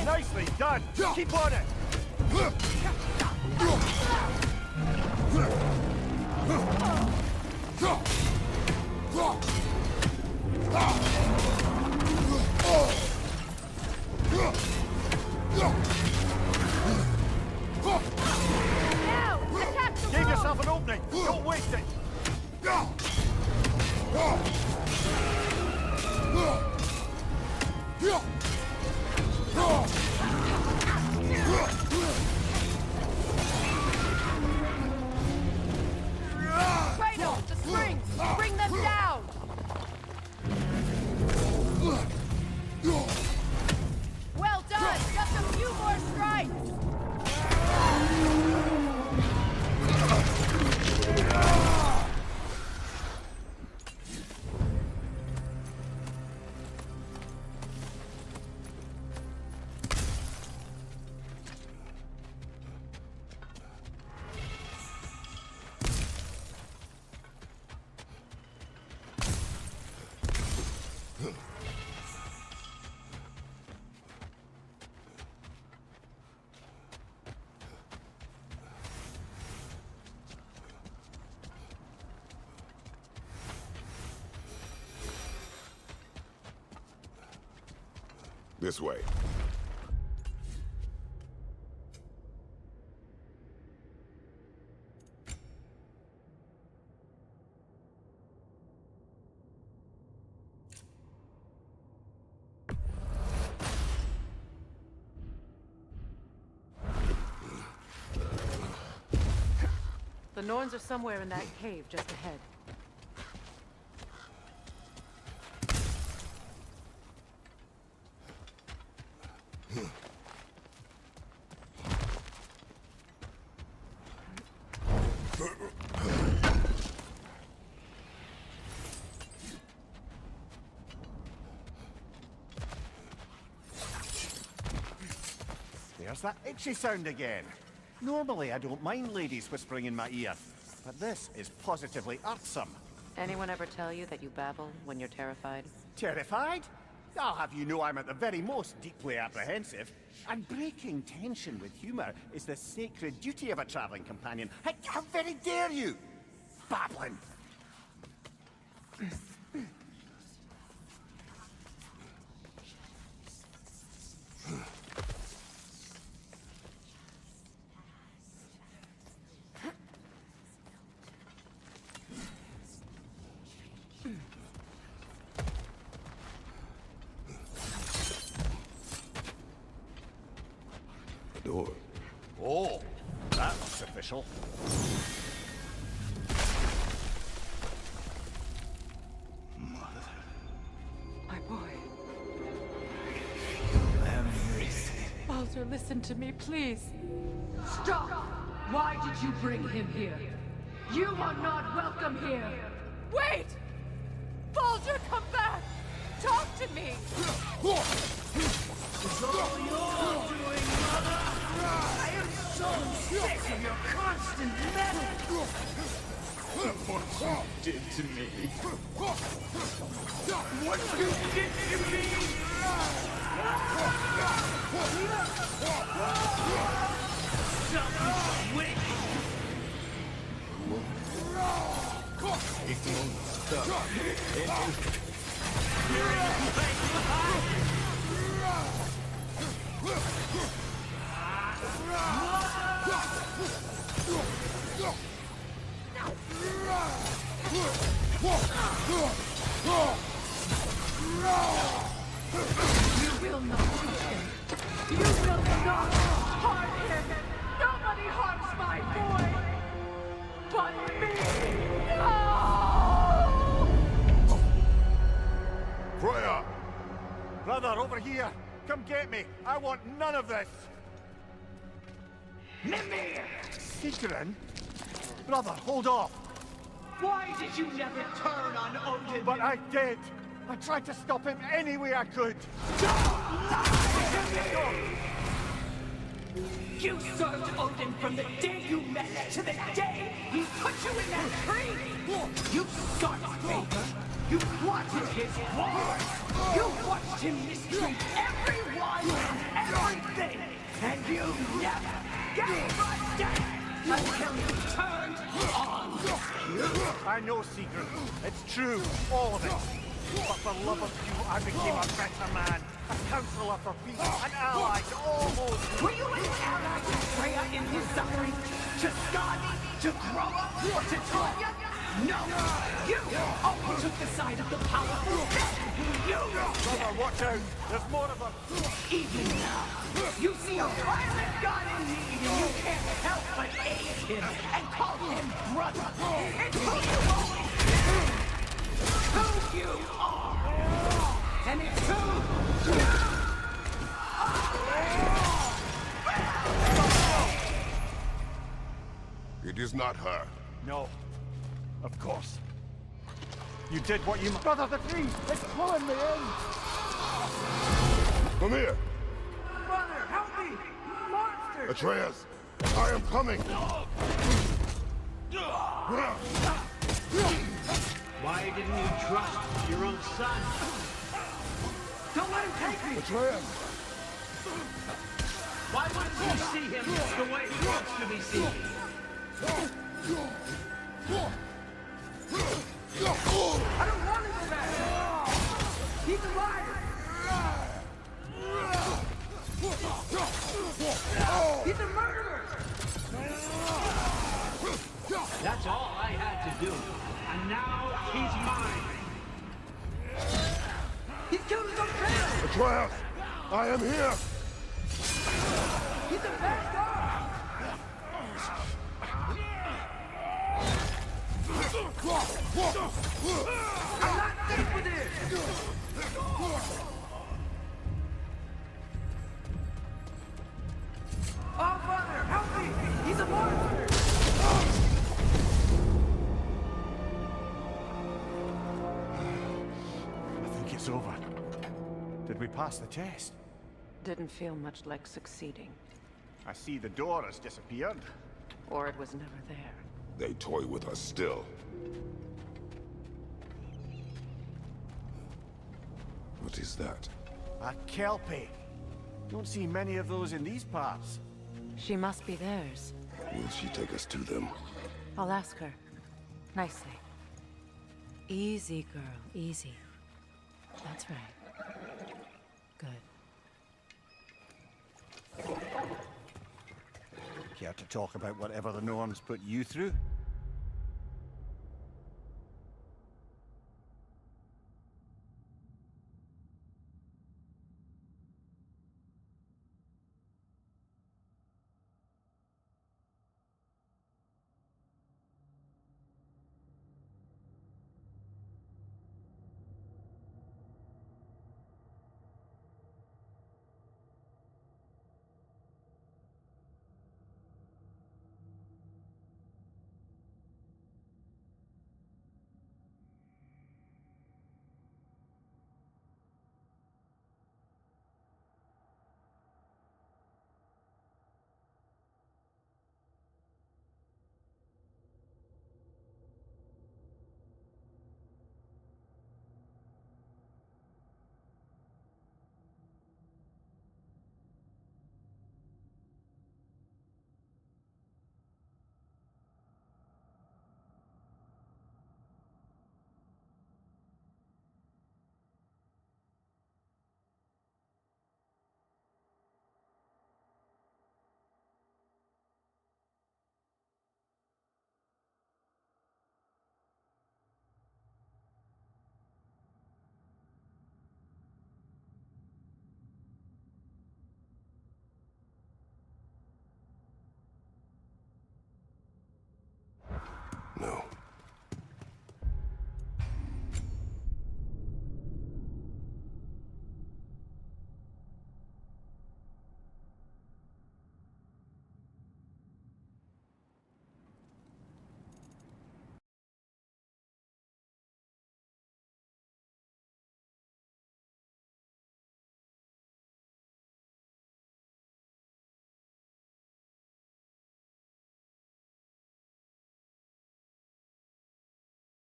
Nicely done! Keep on it! waste it! Kratos, the springs! Bring them down! Well done! Just a few more strikes! This way. The Norns are somewhere in that cave just ahead. There's that itchy sound again. Normally I don't mind ladies whispering in my ear, but this is positively irksome. Anyone ever tell you that you babble when you're terrified? Terrified? I'll have you know I'm at the very most deeply apprehensive. And breaking tension with humor is the sacred duty of a traveling companion. How very dare you! Babbling! Door. Oh, that looks official. My boy. Baldur, listen to me, please. Stop! Why did you bring him here? You are not welcome here! Wait! Baldur, come back! Talk to me! It's all your doing, Mother! I am so sick of your constant meddling! What you did to me! What you did to me! Something wicked! It won't stop. You will not hurt him! You will not harm him! Nobody harms my boy! But me! No! Freya! Brother, over here! Come get me! I want none of this! Mimir! Seekerin? Brother, hold off! Why did you never turn on Odin? But I did! I tried to stop him any way I could! Don't lie to me! You served Odin from the day you met to the day he put you in that tree! You sought favor! You wanted his wars! You watched him mistreat everyone and everything! And you never gave a damn until you turned on you! I know, Seeker. It's true, all of it. But for love of you, I became a better man. A counselor for peace, an ally to all those. Were you an ally to Freya in his suffering? To Skadi? To to grow up or to taught you? No! You always took the side of the powerful. You! Brother, watch out! There's more of them! Even now, you see a violent god in need and you can't help but aid him and call him brother. It's who you always been! Who you are! And it's who you are! It is not her. No. Of course. You did what you... Brother, the tree! It's pulling me in! Come here. Brother, help me! Monster! Atreus, I am coming. Why didn't you trust your own son? Don't let him take me! Atreus! Why wouldn't you see him the way he wants to be seen? I don't want to go back! He's alive! He's a murderer! That's all I had to do. And now he's mine. He's killed his own parents! Atreus, I am here. He's a bastard! I'm not safe with this! Oh, brother, help me! He's a monster! I think it's over. Did we pass the test? Didn't feel much like succeeding. I see the door has disappeared. Or it was never there. They toy with us still. What is that? A kelpie. Don't see many of those in these parts. She must be theirs. Will she take us to them? I'll ask her. Nicely. Easy, girl. Easy. That's right. Good. Care to talk about whatever the norms put you through?